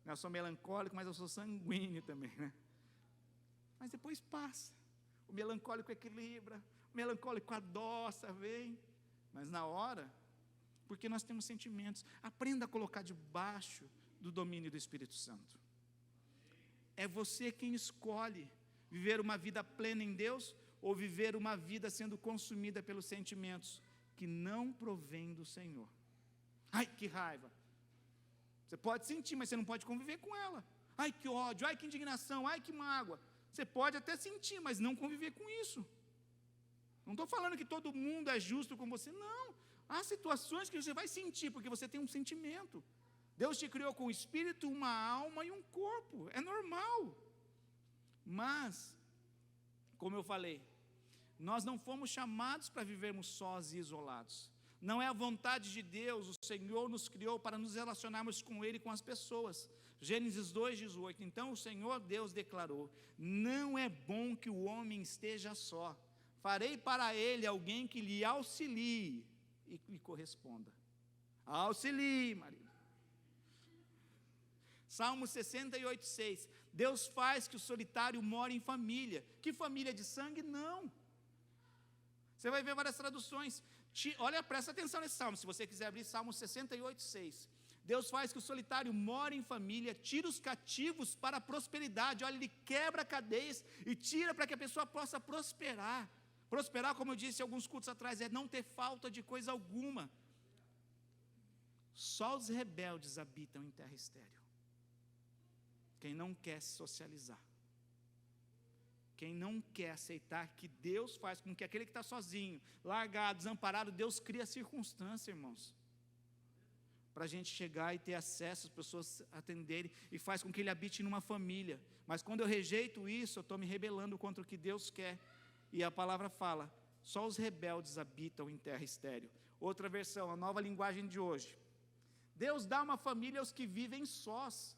Speaker 1: Eu sou melancólico, mas eu sou sanguíneo também, né? Mas depois passa. O melancólico equilibra, o melancólico adoça, vem. Mas na hora, porque nós temos sentimentos, aprenda a colocar debaixo do domínio do Espírito Santo. É você quem escolhe viver uma vida plena em Deus ou viver uma vida sendo consumida pelos sentimentos que não provém do Senhor. Ai, que raiva. Você pode sentir, mas você não pode conviver com ela. Ai, que ódio, ai, que indignação, ai, que mágoa. Você pode até sentir, mas não conviver com isso. Não estou falando que todo mundo é justo com você, não. Há situações que você vai sentir, porque você tem um sentimento. Deus te criou com um espírito, uma alma e um corpo. É normal. Mas, como eu falei, nós não fomos chamados para vivermos sós e isolados. Não é a vontade de Deus, o Senhor nos criou para nos relacionarmos com Ele e com as pessoas. Gênesis 2:18, então o Senhor Deus declarou, não é bom que o homem esteja só, farei para ele alguém que lhe auxilie e lhe corresponda. Auxilie, marido. Salmo 68:6, Deus faz que o solitário more em família. Que família de sangue? Não. Você vai ver várias traduções. Olha, presta atenção nesse salmo, se você quiser abrir Salmo 68:6. Deus faz que o solitário more em família, tira os cativos para a prosperidade. Olha, Ele quebra cadeias e tira para que a pessoa possa prosperar. Prosperar, como eu disse alguns cultos atrás, é não ter falta de coisa alguma. Só os rebeldes habitam em terra estéril. Quem não quer se socializar. Quem não quer aceitar que Deus faz com que aquele que está sozinho, largado, desamparado, Deus cria circunstância, irmãos, para a gente chegar e ter acesso, as pessoas atenderem, e faz com que ele habite numa família. Mas quando eu rejeito isso, eu estou me rebelando contra o que Deus quer. E a palavra fala, só os rebeldes habitam em terra estéril. Outra versão, a nova linguagem de hoje. Deus dá uma família aos que vivem sós.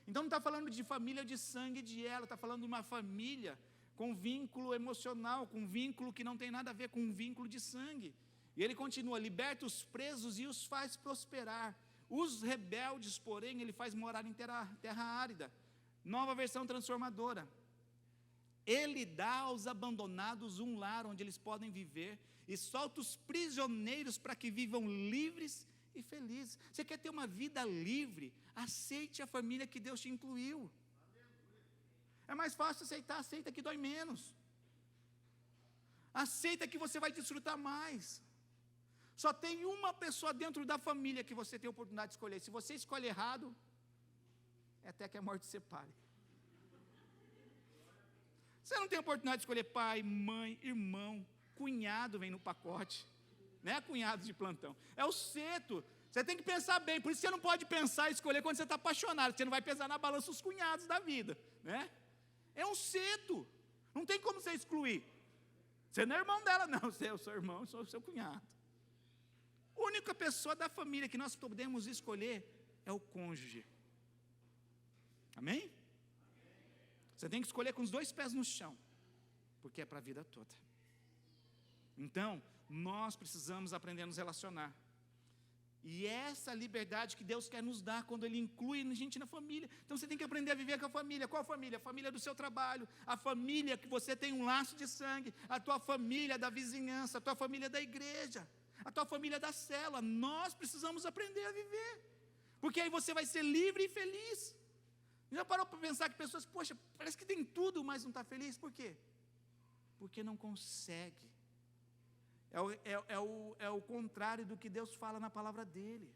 Speaker 1: Então não está falando de família de sangue de ela, está falando de uma família com vínculo emocional, com vínculo que não tem nada a ver com um vínculo de sangue. E ele continua, liberta os presos e os faz prosperar. Os rebeldes, porém, ele faz morar em terra árida. Nova versão transformadora. Ele dá aos abandonados um lar onde eles podem viver e solta os prisioneiros para que vivam livres e felizes. Você quer ter uma vida livre? Aceite a família que Deus te incluiu. É mais fácil aceitar, aceita que dói menos. Aceita que você vai desfrutar mais. Só tem uma pessoa dentro da família que você tem a oportunidade de escolher. Se você escolhe errado, é até que a morte separe. Você não tem a oportunidade de escolher pai, mãe, irmão, cunhado vem no pacote. Não é cunhado de plantão, é o ceto. Você tem que pensar bem, por isso você não pode pensar e escolher quando você está apaixonado, você não vai pesar na balança os cunhados da vida, né? É um ceto, não tem como você excluir. Você não é irmão dela, não, eu sou irmão, eu sou seu cunhado. A única pessoa da família que nós podemos escolher é o cônjuge. Amém? Você tem que escolher com os 2 pés no chão, porque é para a vida toda. Então, nós precisamos aprender a nos relacionar. E essa liberdade que Deus quer nos dar quando Ele inclui a gente na família. Então você tem que aprender a viver com a família. Qual família? A família do seu trabalho, a família que você tem um laço de sangue, a tua família da vizinhança, a tua família da igreja, a tua família da célula. Nós precisamos aprender a viver, porque aí você vai ser livre e feliz. Já parou para pensar que pessoas, poxa, parece que tem tudo, mas não está feliz? Por quê? Porque não consegue. É o contrário do que Deus fala na palavra dEle.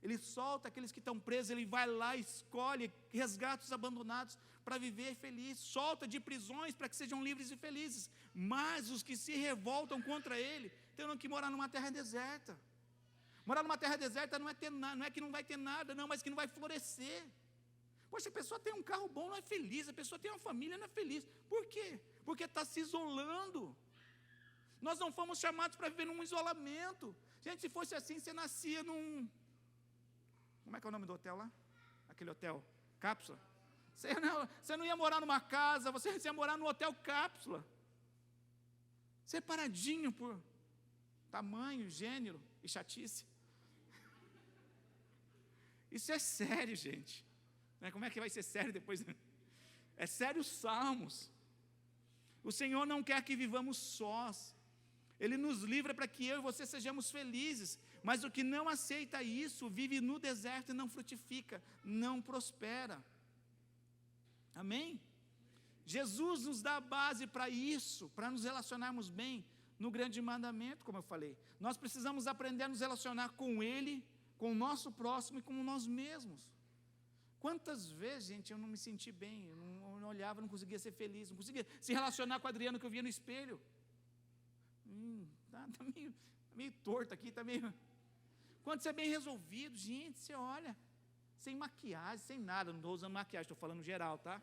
Speaker 1: Ele solta aqueles que estão presos, Ele vai lá, escolhe, resgata os abandonados para viver feliz, solta de prisões para que sejam livres e felizes. Mas os que se revoltam contra Ele, terão que morar numa terra deserta. Morar numa terra deserta não é que não vai ter nada, não, mas que não vai florescer. Poxa, a pessoa tem um carro bom, não é feliz, a pessoa tem uma família, não é feliz. Por quê? Porque está se isolando. Nós não fomos chamados para viver num isolamento. Gente, se fosse assim, você nascia num... Como é que é o nome do hotel lá? Aquele hotel, cápsula. Você não ia morar numa casa, você ia morar num hotel cápsula. Separadinho por tamanho, gênero e chatice. Isso é sério, gente. Como é que vai ser sério depois? É sério os salmos. O Senhor não quer que vivamos sós. Ele nos livra para que eu e você sejamos felizes, mas o que não aceita isso, vive no deserto e não frutifica, não prospera. Amém? Jesus nos dá a base para isso, para nos relacionarmos bem no grande mandamento, como eu falei. Nós precisamos aprender a nos relacionar com Ele, com o nosso próximo e com nós mesmos. Quantas vezes, gente, eu não me senti bem, eu não olhava, não conseguia ser feliz, não conseguia se relacionar com o Adriano que eu via no espelho. Tá meio torto aqui, tá meio... Quando você é bem resolvido, gente, você olha, sem maquiagem, sem nada, não estou usando maquiagem, estou falando geral, tá?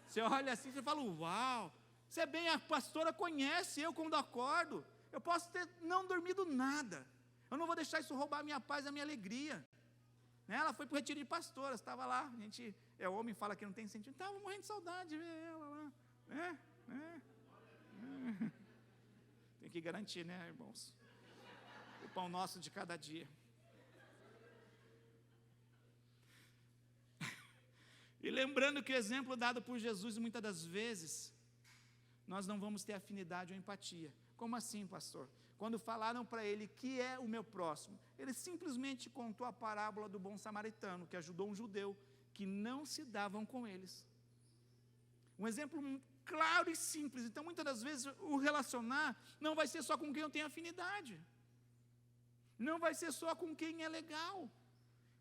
Speaker 1: Você olha assim, você fala, uau, você é bem, a pastora conhece eu quando acordo, eu posso ter não dormido nada, eu não vou deixar isso roubar a minha paz, a minha alegria. Ela foi para o retiro de pastoras, estava lá, a gente, homem, fala que não tem sentimento, estava morrendo de saudade de ver ela lá, Tem que garantir, né, irmãos? O pão nosso de cada dia. E lembrando que o exemplo dado por Jesus, muitas das vezes, nós não vamos ter afinidade ou empatia. Como assim, pastor? Quando falaram para ele que é o meu próximo, ele simplesmente contou a parábola do bom samaritano, que ajudou um judeu, que não se davam com eles. Um exemplo claro e simples. Então, muitas das vezes, o relacionar não vai ser só com quem eu tenho afinidade. Não vai ser só com quem é legal.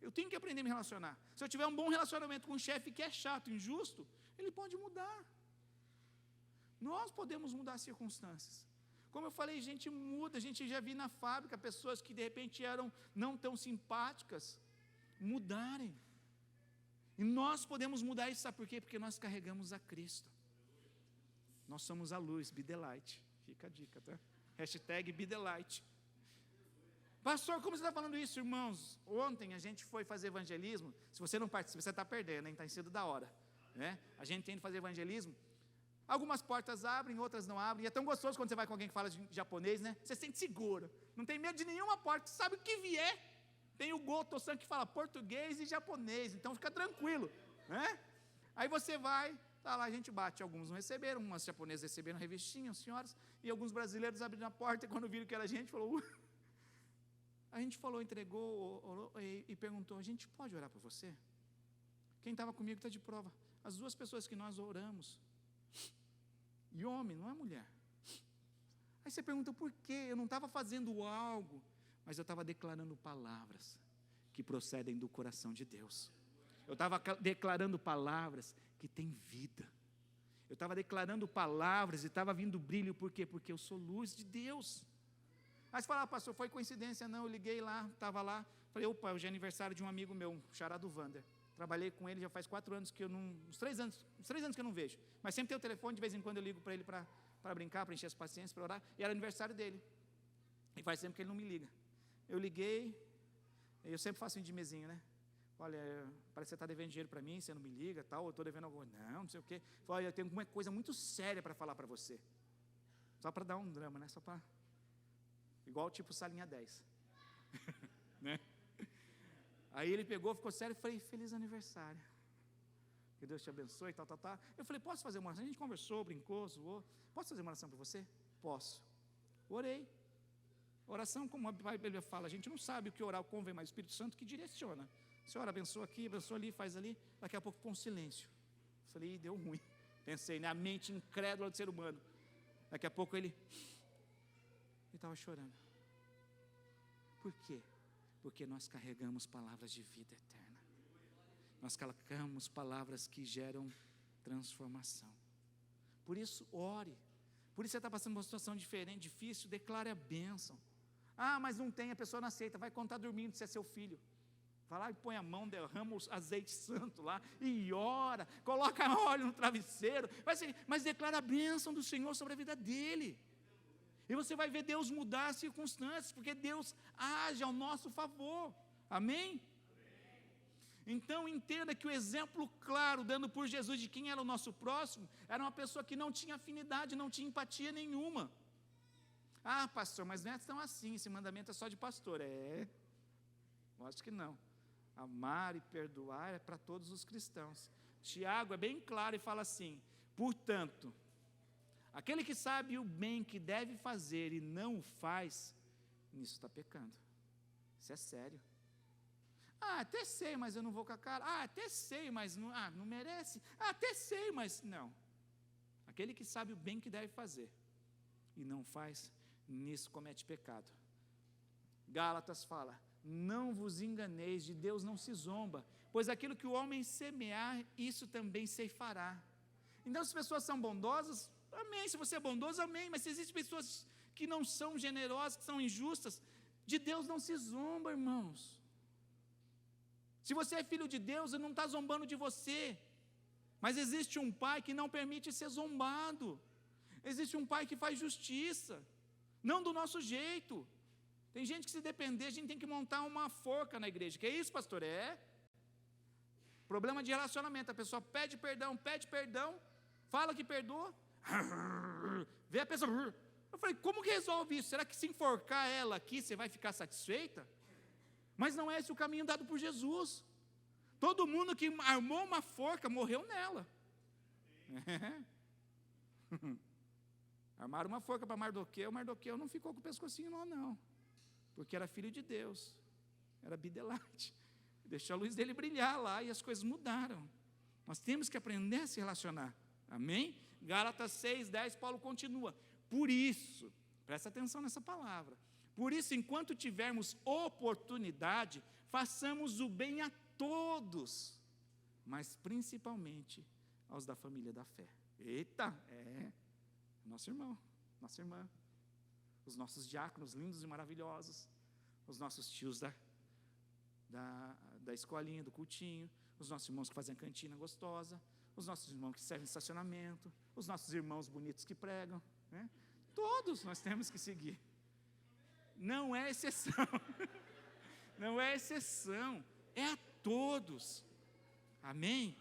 Speaker 1: Eu tenho que aprender a me relacionar. Se eu tiver um bom relacionamento com um chefe que é chato, injusto, ele pode mudar. Nós podemos mudar as circunstâncias. Como eu falei, gente muda. A gente já viu na fábrica pessoas que de repente eram não tão simpáticas mudarem. E nós podemos mudar isso, sabe por quê? Porque nós carregamos a Cristo. Nós somos a luz, be the light. Fica a dica, tá? Hashtag be the light. Pastor, como você está falando isso, irmãos? Ontem a gente foi fazer evangelismo. Se você não participa, você está perdendo, hein? Está em cima da hora, né? A gente tem que fazer evangelismo. Algumas portas abrem, outras não abrem. E é tão gostoso quando você vai com alguém que fala de japonês, né? Você se sente seguro. Não tem medo de nenhuma porta. Você sabe o que vier. Tem o Goto-san que fala português e japonês. Então fica tranquilo, né? Aí você vai, Tá lá, a gente bate. Alguns não receberam, umas japonesas receberam revistinha, as senhoras, e alguns brasileiros abriram a porta, e quando viram que era a gente, a gente falou, entregou, orou, e perguntou, a gente pode orar por você? Quem estava comigo está de prova. As duas pessoas que nós oramos, e homem, não é mulher. Aí você pergunta, por quê? Eu não estava fazendo algo, mas eu estava declarando palavras que procedem do coração de Deus. Eu estava declarando palavras que têm vida. Eu estava declarando palavras e estava vindo brilho, por quê? Porque eu sou luz de Deus. Aí você fala, pastor, foi coincidência? Não, eu liguei lá, estava lá, falei, opa, hoje é aniversário de um amigo meu, xará do Wander. Trabalhei com ele já faz 4 anos que eu não, uns 3 anos que eu não vejo, mas sempre tem o telefone, de vez em quando eu ligo para ele para brincar, para encher as paciências, para orar, e era aniversário dele, e faz tempo que ele não me liga. Eu liguei, eu sempre faço um de mesinho, né? Olha, parece que você está devendo dinheiro para mim, você não me liga, tal, eu estou devendo alguma coisa, não sei o quê. Olha, eu tenho uma coisa muito séria para falar para você, só para dar um drama, né? Só para, igual tipo salinha 10, né? Aí ele pegou, ficou sério, e falei, feliz aniversário, que Deus te abençoe, tal. Eu falei, posso fazer uma oração? A gente conversou, brincou, zoou, posso fazer uma oração para você? Posso. Orei. Oração, como a Bíblia fala, a gente não sabe o que orar, convém, mas o Espírito Santo que direciona. Você ora, abençoa aqui, abençoa ali, faz ali, daqui a pouco com silêncio. Falei, deu ruim. Pensei, na mente incrédula do ser humano. Daqui a pouco ele estava chorando. Por quê? Porque nós carregamos palavras de vida eterna. Nós carregamos palavras que geram transformação. Por isso, ore. Por isso você está passando por uma situação diferente, difícil, declare a bênção. Ah, mas não tem, a pessoa não aceita, vai contar dormindo se é seu filho. Vai lá e põe a mão, derrama o azeite santo lá e ora, coloca óleo no travesseiro, mas declara a bênção do Senhor sobre a vida dele. E você vai ver Deus mudar as circunstâncias, porque Deus age ao nosso favor. Amém? Então entenda que o exemplo claro dado por Jesus de quem era o nosso próximo, era uma pessoa que não tinha afinidade, não tinha empatia nenhuma. Ah, pastor, mas não é tão assim, esse mandamento é só de pastor. Acho que não. Amar e perdoar é para todos os cristãos. Tiago é bem claro e fala assim, portanto, aquele que sabe o bem que deve fazer e não o faz, nisso está pecando. Isso é sério. Ah, até sei, mas eu não vou com a cara. Ah, até sei, mas não merece. Ah, até sei, mas não. Aquele que sabe o bem que deve fazer e não faz, nisso comete pecado. Gálatas fala, não vos enganeis, de Deus não se zomba, pois aquilo que o homem semear, isso também ceifará. Então, se as pessoas são bondosas, amém. Se você é bondoso, amém. Mas se existem pessoas que não são generosas, que são injustas, de Deus não se zomba, irmãos. Se você é filho de Deus, Ele não está zombando de você. Mas existe um pai que não permite ser zombado. Existe um pai que faz justiça, não do nosso jeito. Tem gente que, se depender, a gente tem que montar uma forca na igreja. Que é isso, pastor? Problema de relacionamento. A pessoa pede perdão, fala que perdoa, vê a pessoa. Eu falei, como que resolve isso? Será que se enforcar ela aqui, você vai ficar satisfeita? Mas não é esse o caminho dado por Jesus. Todo mundo que armou uma forca morreu nela. Armaram uma forca para Mardoqueu, Mardoqueu não ficou com o pescocinho lá, não. Porque era filho de Deus, era bidelate, deixou a luz dele brilhar lá e as coisas mudaram. Nós temos que aprender a se relacionar, amém? Gálatas 6:10, Paulo continua, por isso, presta atenção nessa palavra, por isso, enquanto tivermos oportunidade, façamos o bem a todos, mas principalmente aos da família da fé. Eita, nosso irmão, nossa irmã, os nossos diáconos lindos e maravilhosos, os nossos tios da escolinha, do cultinho, os nossos irmãos que fazem a cantina gostosa, os nossos irmãos que servem estacionamento, os nossos irmãos bonitos que pregam, né? Todos nós temos que seguir. Não é exceção, não é exceção, é a todos, amém?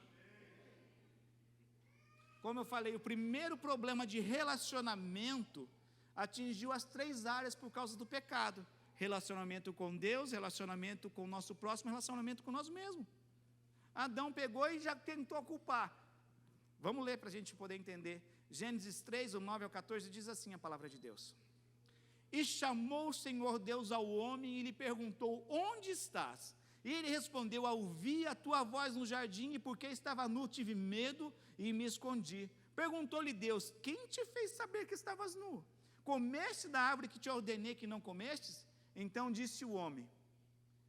Speaker 1: Como eu falei, o primeiro problema de relacionamento atingiu as 3 áreas por causa do pecado: relacionamento com Deus, relacionamento com o nosso próximo, relacionamento com nós mesmos. Adão pegou e já tentou culpar. Vamos ler para a gente poder entender. Gênesis 3, o 9 ao 14, diz assim a palavra de Deus. E chamou o Senhor Deus ao homem e lhe perguntou, onde estás? E ele respondeu, ouvi a tua voz no jardim, e porque estava nu, tive medo e me escondi. Perguntou-lhe Deus, quem te fez saber que estavas nu? Comeste da árvore que te ordenei que não comestes? Então disse o homem,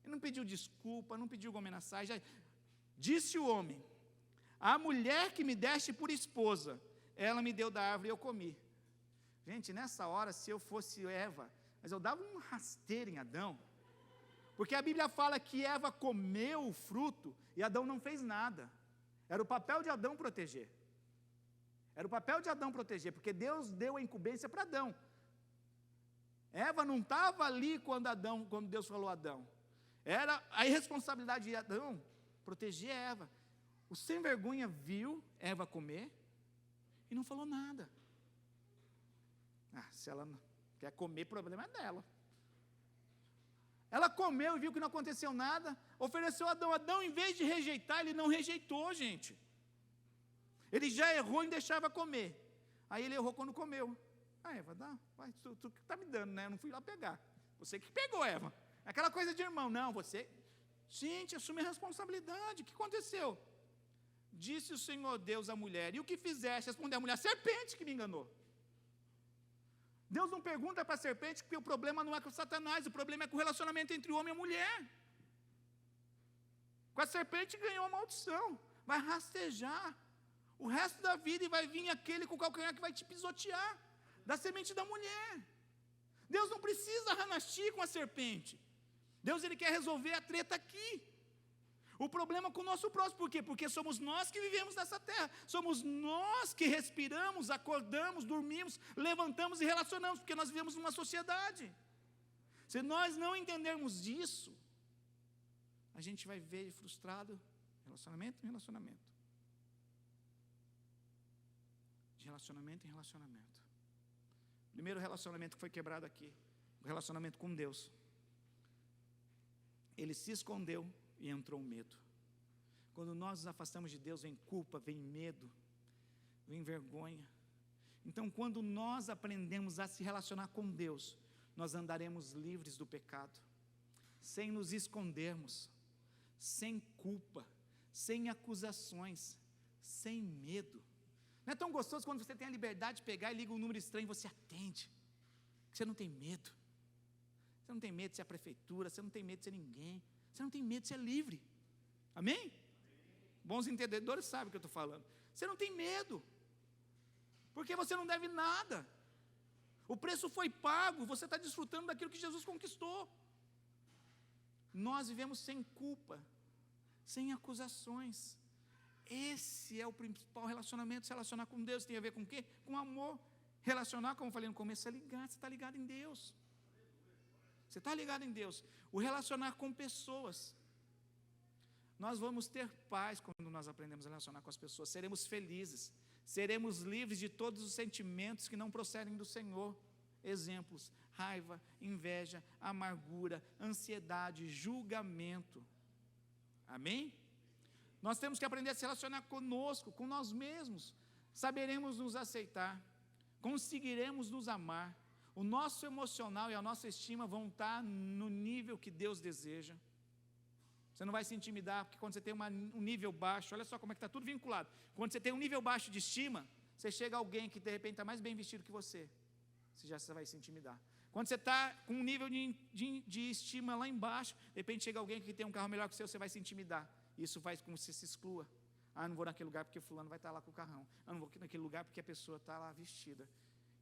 Speaker 1: ele não pediu desculpa, não pediu homenagem, já disse o homem, a mulher que me deste por esposa, ela me deu da árvore e eu comi. Gente, nessa hora, se eu fosse Eva, mas eu dava um rasteiro em Adão, porque a Bíblia fala que Eva comeu o fruto e Adão não fez nada. Era o papel de Adão proteger. Era o papel de Adão proteger, porque Deus deu a incumbência para Adão. Eva não estava ali quando Deus falou a Adão. Era a irresponsabilidade de Adão proteger Eva. O sem vergonha viu Eva comer e não falou nada. Se ela não quer comer, problema é dela. Ela comeu e viu que não aconteceu nada, ofereceu a Adão. Adão, em vez de rejeitar, ele não rejeitou, gente. Ele já errou em deixava comer. Aí ele errou quando comeu. Eva, vai, tu que está me dando, né? Eu não fui lá pegar. Você que pegou, Eva. Aquela coisa de irmão, não, você. Gente, assume a responsabilidade. O que aconteceu? Disse o Senhor Deus à mulher, e o que fizeste? Respondeu a mulher, a serpente que me enganou. Deus não pergunta para a serpente, porque o problema não é com Satanás, o problema é com o relacionamento entre o homem e a mulher. Com a serpente ganhou a maldição, vai rastejar o resto da vida e vai vir aquele com o calcanhar que vai te pisotear, da semente da mulher. Deus não precisa ranastir com a serpente. Deus, ele quer resolver a treta aqui. O problema com o nosso próximo, por quê? Porque somos nós que vivemos nessa terra, somos nós que respiramos, acordamos, dormimos, levantamos e relacionamos, porque nós vivemos numa sociedade. Se nós não entendermos isso, a gente vai ver frustrado, relacionamento em relacionamento. De relacionamento em relacionamento. Primeiro relacionamento que foi quebrado aqui, o relacionamento com Deus. Ele se escondeu e entrou o medo. Quando nós nos afastamos de Deus, vem culpa, vem medo, vem vergonha. Então, quando nós aprendemos a se relacionar com Deus, nós andaremos livres do pecado, sem nos escondermos, sem culpa, sem acusações, sem medo. Não é tão gostoso quando você tem a liberdade de pegar e liga um número estranho e você atende, você não tem medo. Você não tem medo de ser a prefeitura, você não tem medo de ser ninguém, você não tem medo de ser livre. Amém? Bons entendedores sabem o que eu estou falando. Você não tem medo, porque você não deve nada. O preço foi pago, você está desfrutando daquilo que Jesus conquistou. Nós vivemos sem culpa, sem acusações. Esse é o principal relacionamento. Se relacionar com Deus tem a ver com o quê? Com amor. Relacionar, como eu falei no começo, é ligar. Você está ligado em Deus. Você está ligado em Deus. O relacionar com pessoas. Nós vamos ter paz quando nós aprendemos a relacionar com as pessoas. Seremos felizes. Seremos livres de todos os sentimentos que não procedem do Senhor. Exemplos: raiva, inveja, amargura, ansiedade, julgamento. Amém? Nós temos que aprender a se relacionar conosco, com nós mesmos. Saberemos nos aceitar, conseguiremos nos amar. O nosso emocional e a nossa estima vão estar no nível que Deus deseja. Você não vai se intimidar, porque quando você tem um nível baixo, olha só como é que está tudo vinculado. Quando você tem um nível baixo de estima, você chega a alguém que de repente está mais bem vestido que você já vai se intimidar. Quando você está com um nível de estima lá embaixo, de repente chega alguém que tem um carro melhor que o seu, você vai se intimidar. Isso faz com que você se exclua. Não vou naquele lugar porque fulano vai estar lá com o carrão. Não vou naquele lugar porque a pessoa está lá vestida.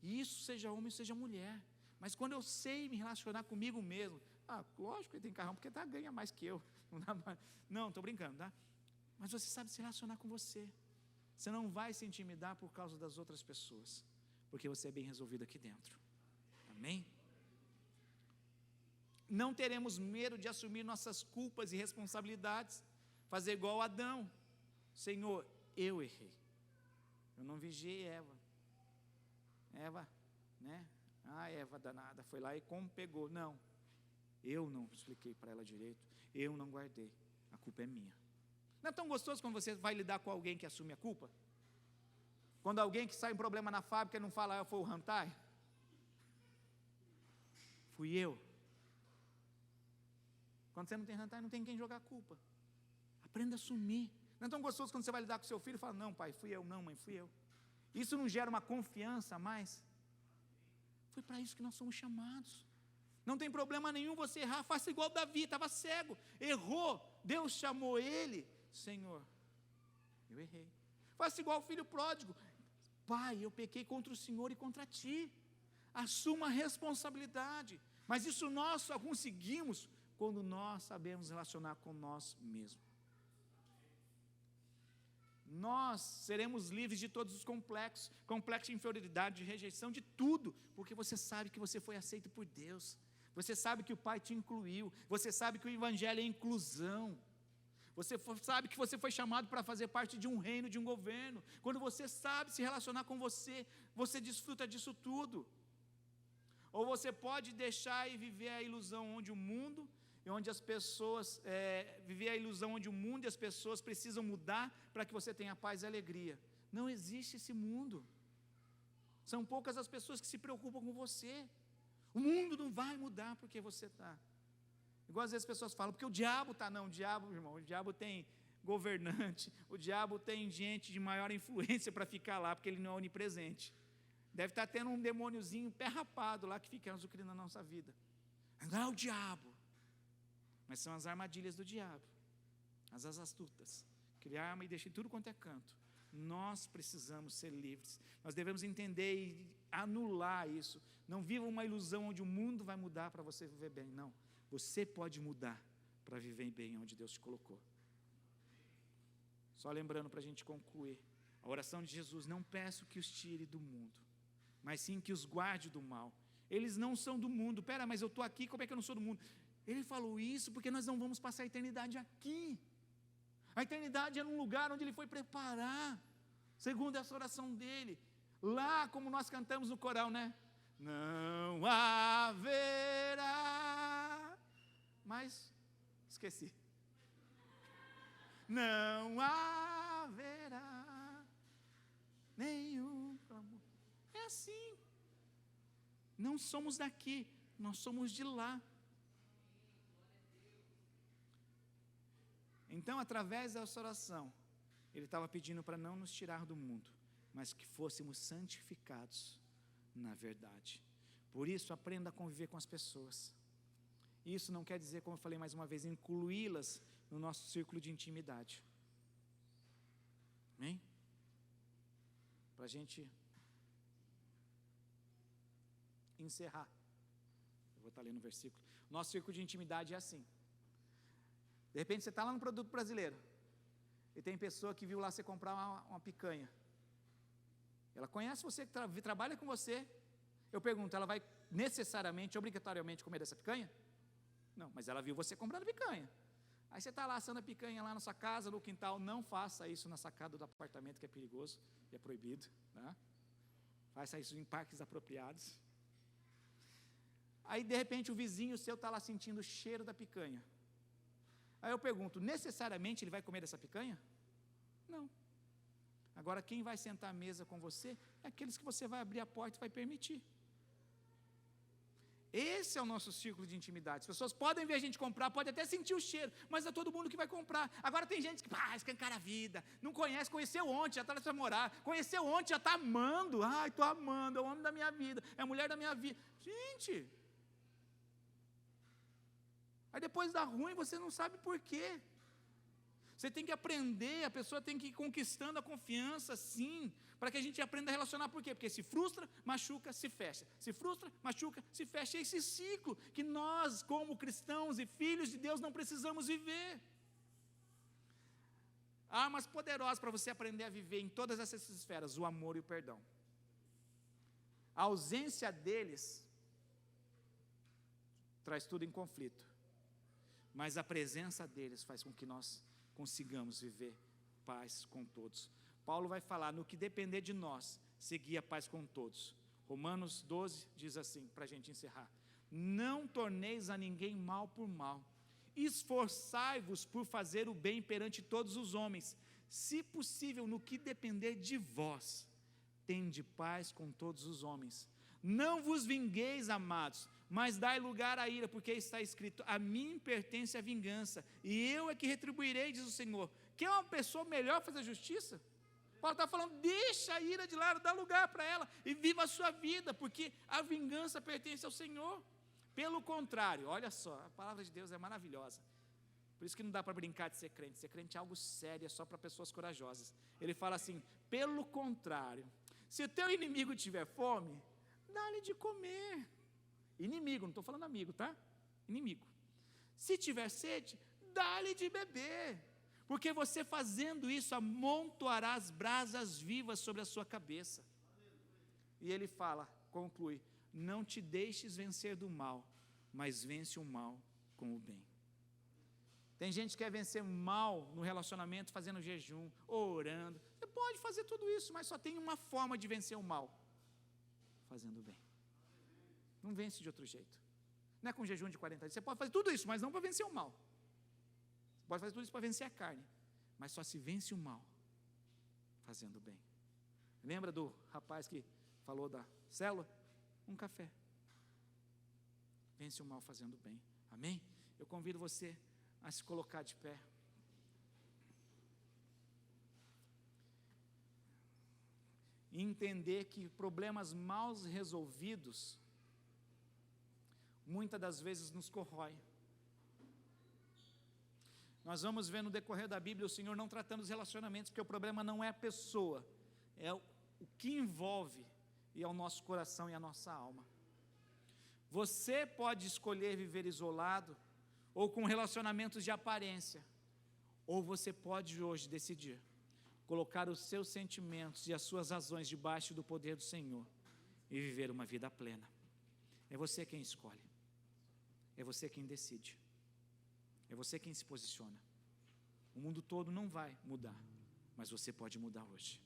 Speaker 1: E isso seja homem, seja mulher. Mas quando eu sei me relacionar comigo mesmo, lógico que ele tem carrão porque ganha mais que eu. Não, estou brincando, tá? Mas você sabe se relacionar com você. Você não vai se intimidar por causa das outras pessoas, porque você é bem resolvido aqui dentro. Amém? Não teremos medo de assumir nossas culpas e responsabilidades. Fazer igual a Adão. Senhor, eu errei. Eu não vigiei Eva. Eva, né? Eva danada, foi lá e como pegou. Não, eu não expliquei para ela direito. Eu não guardei. A culpa é minha. Não é tão gostoso quando você vai lidar com alguém que assume a culpa? Quando alguém que sai um problema na fábrica não fala, foi o Rantai? Fui eu. Quando você não tem Rantai, não tem quem jogar a culpa. Aprenda a assumir. Não é tão gostoso quando você vai lidar com seu filho e fala, não pai, fui eu, não mãe, fui eu. Isso não gera uma confiança a mais? Foi para isso que nós somos chamados. Não tem problema nenhum você errar, faça igual Davi, estava cego, errou, Deus chamou ele, Senhor, eu errei. Faça igual o filho pródigo, pai, eu pequei contra o Senhor e contra ti. Assuma a responsabilidade, mas isso nós só conseguimos quando nós sabemos relacionar com nós mesmos. Nós seremos livres de todos os complexos, complexo de inferioridade, de rejeição, de tudo, porque você sabe que você foi aceito por Deus, você sabe que o Pai te incluiu, você sabe que o Evangelho é inclusão, você sabe que você foi chamado para fazer parte de um reino, de um governo. Quando você sabe se relacionar com você, você desfruta disso tudo. Ou você pode deixar e viver a ilusão onde o mundo, e onde as pessoas, viver a ilusão onde o mundo e as pessoas precisam mudar para que você tenha paz e alegria. Não existe esse mundo. São poucas as pessoas que se preocupam com você. O mundo não vai mudar porque você está. Igual às vezes as pessoas falam, porque o diabo está. Não, o diabo, irmão, o diabo tem governante, o diabo tem gente de maior influência para ficar lá, porque ele não é onipresente. Deve estar tendo um demôniozinho pé rapado lá que fica azucrindo na nossa vida. Não é o diabo. Mas são as armadilhas do diabo, as astutas, que arma e deixa em tudo quanto é canto. Nós precisamos ser livres, nós devemos entender e anular isso. Não viva uma ilusão onde o mundo vai mudar para você viver bem, não. Você pode mudar para viver bem onde Deus te colocou. Só lembrando para a gente concluir, a oração de Jesus, não peço que os tire do mundo, mas sim que os guarde do mal. Eles não são do mundo. Pera, mas eu estou aqui, como é que eu não sou do mundo? Ele falou isso porque nós não vamos passar a eternidade aqui. A eternidade é num lugar onde Ele foi preparar, segundo essa oração dele. Lá, como nós cantamos no coral, né? Não haverá. Mas, esqueci. Não haverá nenhum clamor. É assim. Não somos daqui, nós somos de lá. Então, através dessa oração, ele estava pedindo para não nos tirar do mundo, mas que fôssemos santificados na verdade. Por isso, aprenda a conviver com as pessoas. Isso não quer dizer, como eu falei mais uma vez, incluí-las no nosso círculo de intimidade. Amém? Para a gente encerrar. Eu vou estar lendo o versículo. Nosso círculo de intimidade é assim. De repente você está lá no Produto Brasileiro e tem pessoa que viu lá você comprar uma picanha. Ela conhece você, que trabalha com você. Eu pergunto, ela vai necessariamente, obrigatoriamente comer dessa picanha? Não, mas ela viu você comprando picanha. Aí você está lá assando a picanha lá na sua casa, no quintal. Não faça isso na sacada do apartamento, que é perigoso e é proibido, né? Faça isso em parques apropriados. Aí de repente o vizinho seu está lá sentindo o cheiro da picanha. Aí eu pergunto, necessariamente ele vai comer essa picanha? Não. Agora quem vai sentar à mesa com você é aqueles que você vai abrir a porta e vai permitir. Esse é o nosso círculo de intimidade. As pessoas podem ver a gente comprar, pode até sentir o cheiro, mas é todo mundo que vai comprar. Agora tem gente que escancara a vida, não conhece, conheceu ontem, já está para morar, conheceu ontem, já está amando. Ai, estou amando, é o homem da minha vida, é a mulher da minha vida. Gente, aí depois dá ruim, você não sabe por quê. Você tem que aprender, a pessoa tem que ir conquistando a confiança, sim, para que a gente aprenda a relacionar. Por quê? Porque se frustra, machuca, se fecha. Se frustra, machuca, se fecha. É esse ciclo que nós, como cristãos e filhos de Deus, não precisamos viver. Armas poderosas para você aprender a viver em todas essas esferas, o amor e o perdão. A ausência deles traz tudo em conflito, mas a presença deles faz com que nós consigamos viver paz com todos. Paulo vai falar, no que depender de nós, seguir a paz com todos. Romanos 12 diz assim, para a gente encerrar: não torneis a ninguém mal por mal, esforçai-vos por fazer o bem perante todos os homens, se possível, no que depender de vós, tende paz com todos os homens. Não vos vingueis, amados, mas dai lugar à ira, porque está escrito: a mim pertence a vingança, e eu é que retribuirei, diz o Senhor. Quer uma pessoa melhor fazer justiça? Paulo está falando, deixa a ira de lado, dá lugar para ela, e viva a sua vida, porque a vingança pertence ao Senhor. Pelo contrário, olha só, a palavra de Deus é maravilhosa. Por isso que não dá para brincar de ser crente. Ser crente é algo sério, é só para pessoas corajosas. Ele fala assim: pelo contrário, se o teu inimigo tiver fome, dá-lhe de comer. Inimigo, não estou falando amigo, tá? Inimigo. Se tiver sede, dá-lhe de beber. Porque você fazendo isso, amontoará as brasas vivas sobre a sua cabeça. E ele fala, conclui: não te deixes vencer do mal, mas vence o mal com o bem. Tem gente que quer vencer mal no relacionamento fazendo jejum, orando. Você pode fazer tudo isso, mas só tem uma forma de vencer o mal: fazendo o bem. Não vence de outro jeito. Não é com jejum de 40 dias. Você pode fazer tudo isso, mas não para vencer o mal. Você pode fazer tudo isso para vencer a carne, mas só se vence o mal fazendo o bem. Lembra do rapaz que falou da célula? Um café. Vence o mal fazendo o bem. Amém? Eu convido você a se colocar de pé. E entender que problemas mal resolvidos muitas das vezes nos corrói. Nós vamos ver no decorrer da Bíblia o Senhor não tratando os relacionamentos, porque o problema não é a pessoa, é o que envolve, e é o nosso coração e a nossa alma. Você pode escolher viver isolado, ou com relacionamentos de aparência, ou você pode hoje decidir colocar os seus sentimentos e as suas razões debaixo do poder do Senhor e viver uma vida plena. É você quem escolhe, é você quem decide, é você quem se posiciona. O mundo todo não vai mudar, mas você pode mudar hoje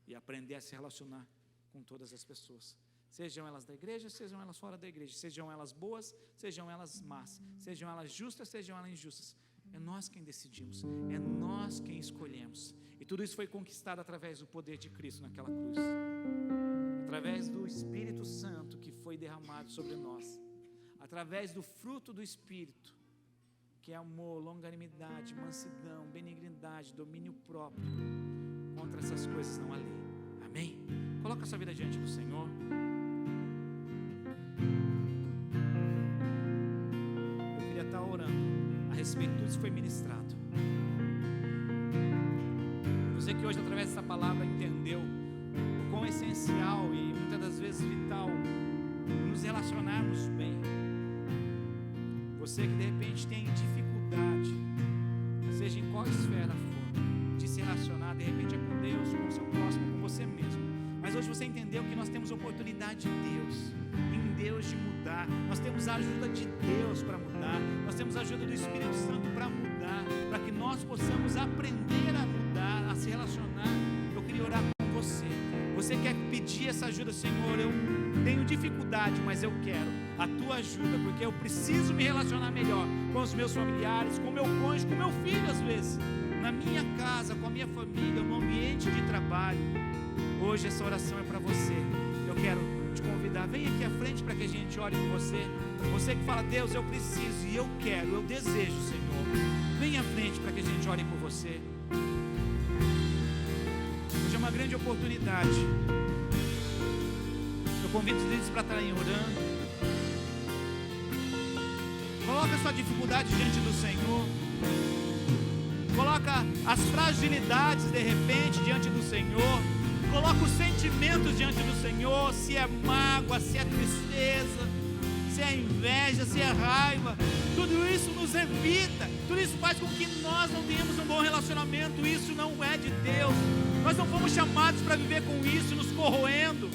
Speaker 1: e aprender a se relacionar com todas as pessoas, sejam elas da igreja, sejam elas fora da igreja, sejam elas boas, sejam elas más, sejam elas justas, sejam elas injustas. É nós quem decidimos, é nós quem escolhemos, e tudo isso foi conquistado através do poder de Cristo naquela cruz, através do Espírito Santo que foi derramado sobre nós, através do fruto do Espírito, que é amor, longanimidade, mansidão, benignidade, domínio próprio. Contra essas coisas não há lei. Amém? Coloca a sua vida diante do Senhor. Eu queria estar orando a respeito de tudo isso que foi ministrado. Você que hoje, através dessa palavra, entendeu o quão essencial e muitas das vezes vital nos relacionarmos bem. Você que de repente tem dificuldade, seja em qual esfera for, de se relacionar, de repente é com Deus, com o seu próximo, com você mesmo. Mas hoje você entendeu que nós temos oportunidade de Deus, em Deus de mudar. Nós temos a ajuda de Deus para mudar. Nós temos a ajuda do Espírito Santo para mudar, para que nós possamos aprender a mudar, a se relacionar. Eu queria orar com você. Você quer pedir essa ajuda? Senhor, eu tenho dificuldade, mas eu quero a tua ajuda, porque eu preciso me relacionar melhor com os meus familiares, com o meu cônjuge, com o meu filho às vezes, na minha casa, com a minha família, no ambiente de trabalho. Hoje essa oração é para você. Eu quero te convidar, vem aqui à frente para que a gente ore com você. Você que fala: Deus, eu preciso e eu quero, eu desejo, Senhor. Vem à frente para que a gente ore por você. Hoje é uma grande oportunidade. Eu convido os líderes para estarem orando. Coloca a sua dificuldade diante do Senhor. Coloca as fragilidades de repente diante do Senhor. Coloca os sentimentos diante do Senhor. Se é mágoa, se é tristeza, se é inveja, se é raiva, tudo isso nos evita. Tudo isso faz com que nós não tenhamos um bom relacionamento. Isso não é de Deus. Nós não fomos chamados para viver com isso, nos corroendo.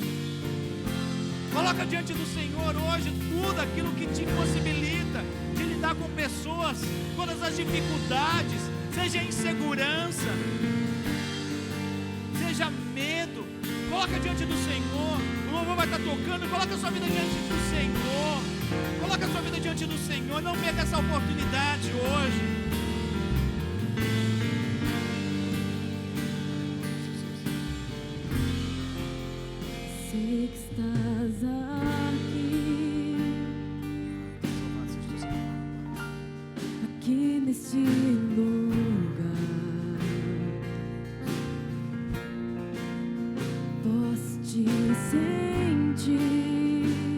Speaker 1: Coloca diante do Senhor hoje tudo aquilo que te impossibilita de lidar com pessoas, todas as dificuldades, seja insegurança, seja medo. Coloca diante do Senhor. O louvor vai estar tocando. Coloca a sua vida diante do Senhor. Coloca a sua vida diante do Senhor. Não perca essa oportunidade hoje.
Speaker 2: que estás aqui, aqui neste lugar. Posso te sentir.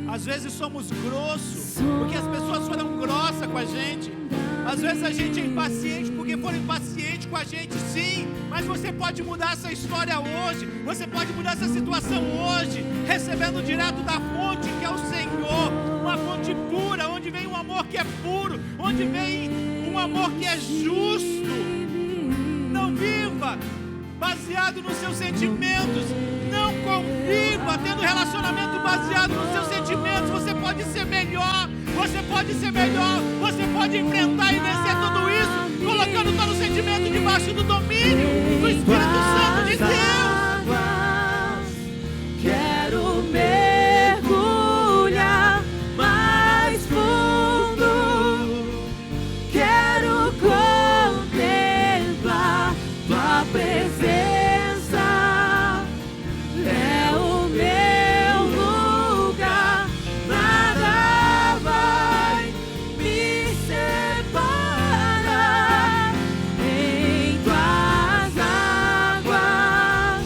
Speaker 1: Às vezes somos grossos porque as pessoas foram grossas com a gente. Às vezes a gente é impaciente porque foram impacientes com a gente, sim. Mas você pode mudar essa história hoje. Você pode mudar essa situação hoje, recebendo direto da fonte que é o Senhor. Uma fonte pura, onde vem um amor que é puro, onde vem um amor que é justo. Não viva baseado nos seus sentimentos. Não conviva tendo relacionamento baseado nos seus sentimentos. Você pode ser melhor. Você pode ser melhor. Você pode enfrentar e vencer tudo isso, colocando todo o sentimento debaixo do domínio do Espírito Santo de Deus.
Speaker 2: Quero mergulhar mais fundo. Quero contemplar tua presença. É o meu lugar. Nada vai me separar. Em tuas águas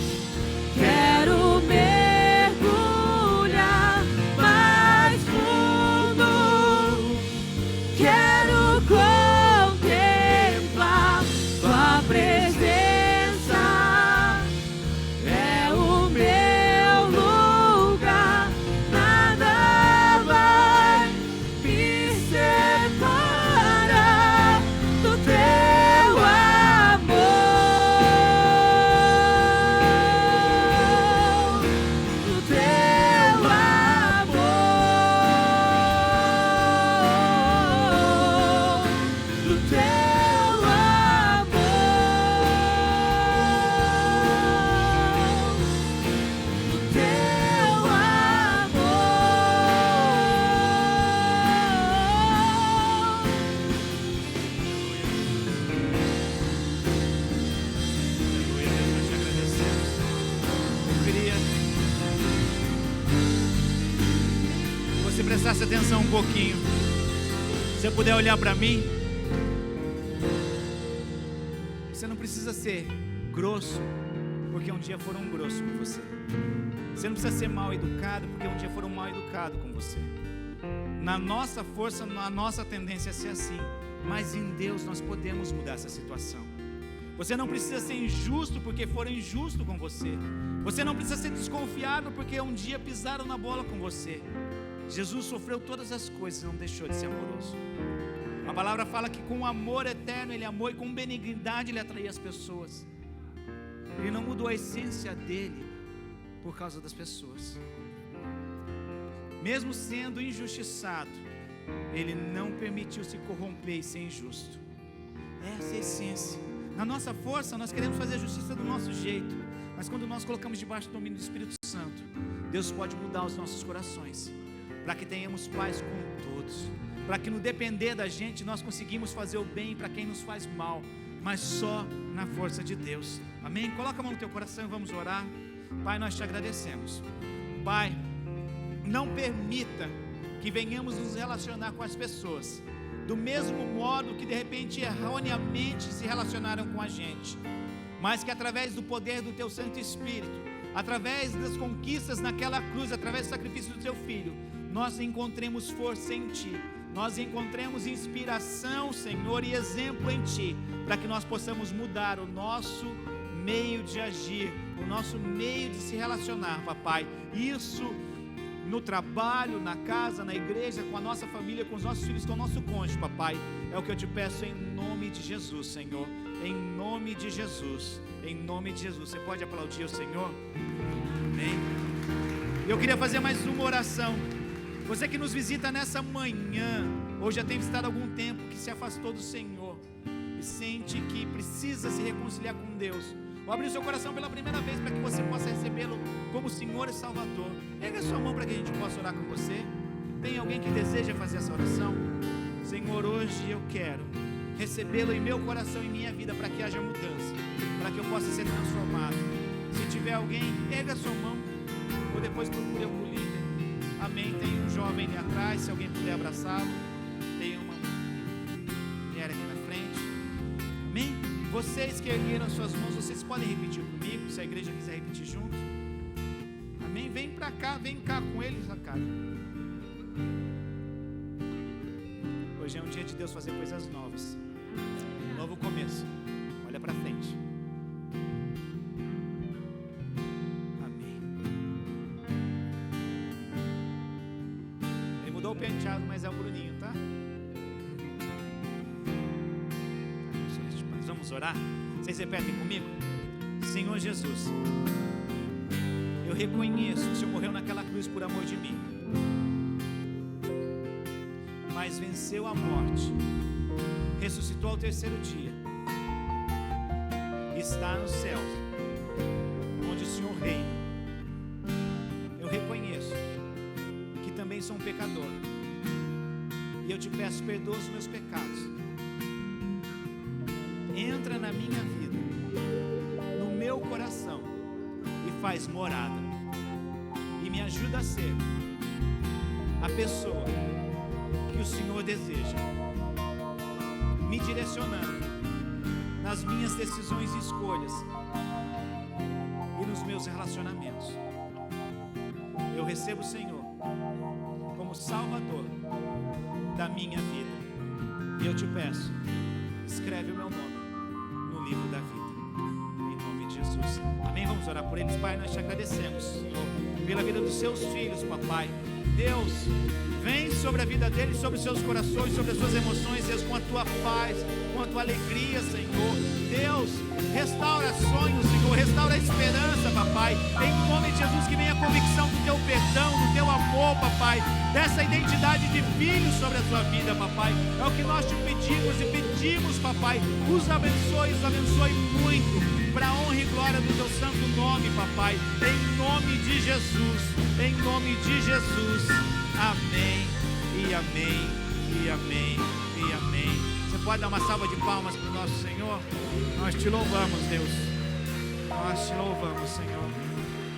Speaker 2: quero mergulhar mais fundo. Quero contemplar tua presença. É o meu lugar. Nada vai me separar do teu amor. Do teu amor. Do teu amor. Do teu amor.
Speaker 1: Aleluia, Deus, nós te agradecemos. Eu queria que você prestasse atenção um pouquinho. Se você puder olhar para mim, você não precisa ser grosso porque um dia foram grossos com você. Você não precisa ser mal educado porque um dia foram mal educados com você. Na nossa força, na nossa tendência é ser assim, mas em Deus nós podemos mudar essa situação. Você não precisa ser injusto porque foram injustos com você. Você não precisa ser desconfiado porque um dia pisaram na bola com você. Jesus sofreu todas as coisas e não deixou de ser amoroso. A palavra fala que com amor eterno Ele amou e com benignidade Ele atraía as pessoas. Ele não mudou a essência dele por causa das pessoas. Mesmo sendo injustiçado, Ele não permitiu se corromper e ser injusto. Essa é a essência. Na nossa força, nós queremos fazer a justiça do nosso jeito, mas quando nós colocamos debaixo do domínio do Espírito Santo, Deus pode mudar os nossos corações, para que tenhamos paz com todos, para que no depender da gente, nós conseguimos fazer o bem para quem nos faz mal, mas só na força de Deus. Amém? Coloca a mão no teu coração e vamos orar. Pai, nós te agradecemos. Pai, não permita que venhamos nos relacionar com as pessoas do mesmo modo que de repente erroneamente se relacionaram com a gente, mas que através do poder do teu Santo Espírito, através das conquistas naquela cruz, através do sacrifício do teu Filho, nós encontremos força em Ti, nós encontremos inspiração, Senhor, e exemplo em Ti, para que nós possamos mudar o nosso meio de agir, o nosso meio de se relacionar, papai. Isso no trabalho, na casa, na igreja, com a nossa família, com os nossos filhos, com o nosso cônjuge, papai. É o que eu te peço em nome de Jesus, Senhor. Em nome de Jesus. Em nome de Jesus. Você pode aplaudir o Senhor? Amém. Eu queria fazer mais uma oração. Você que nos visita nessa manhã, ou já tem visitado há algum tempo, que se afastou do Senhor e sente que precisa se reconciliar com Deus, ou abrir o seu coração pela primeira vez para que você possa recebê-lo como Senhor e Salvador, erga a sua mão para que a gente possa orar com você. Tem alguém que deseja fazer essa oração? Senhor, hoje eu quero recebê-lo em meu coração e em minha vida, para que haja mudança, para que eu possa ser transformado. Se tiver alguém, erga a sua mão. ou depois procure algum líder. Amém. Tem um jovem ali atrás, se alguém puder abraçá-lo. Tem uma mulher aqui na frente. Amém. Vocês que ergueram suas mãos, vocês podem repetir comigo, se a igreja quiser repetir junto. Amém. Vem pra cá, vem cá com eles, cara. Hoje é um dia de Deus fazer coisas novas. Um novo começo. Olha pra frente. Amém. Ele mudou o penteado, mas é o Bruninho, tá? Vamos orar? Vocês repetem comigo? Senhor Jesus, eu reconheço que o Senhor morreu naquela cruz por amor de mim, mas venceu a morte, ressuscitou ao terceiro dia, está nos céus, onde o Senhor reina. Eu reconheço que também sou um pecador, e eu te peço, perdoa os meus pecados. Entra na minha vida, no meu coração, e faz morada, e me ajuda a ser a pessoa que o Senhor deseja, me direcionando nas minhas decisões e escolhas e nos meus relacionamentos. Eu recebo o Senhor como Salvador da minha vida, e eu te peço, escreve o meu nome no livro da vida, em nome de Jesus. Amém. Vamos orar por eles. Pai, nós te agradecemos, Senhor, pela vida dos seus filhos, papai. Deus, vem sobre a vida deles, sobre os seus corações, sobre as suas emoções, Deus, com a tua paz, com a tua alegria, Senhor. Deus, restaura sonhos, Senhor, restaura a esperança, papai. Em nome de Jesus, que venha a convicção do teu perdão, do teu amor, papai, dessa identidade de filho sobre a sua vida, papai. É o que nós te pedimos e pedimos, papai. Os abençoe muito, para a honra e glória do teu santo nome, papai. Em nome de Jesus, em nome de Jesus. Amém, e amém, e amém, e amém. Você pode dar uma salva de palmas para o nosso Senhor? Nós te louvamos, Deus. Nós te louvamos, Senhor.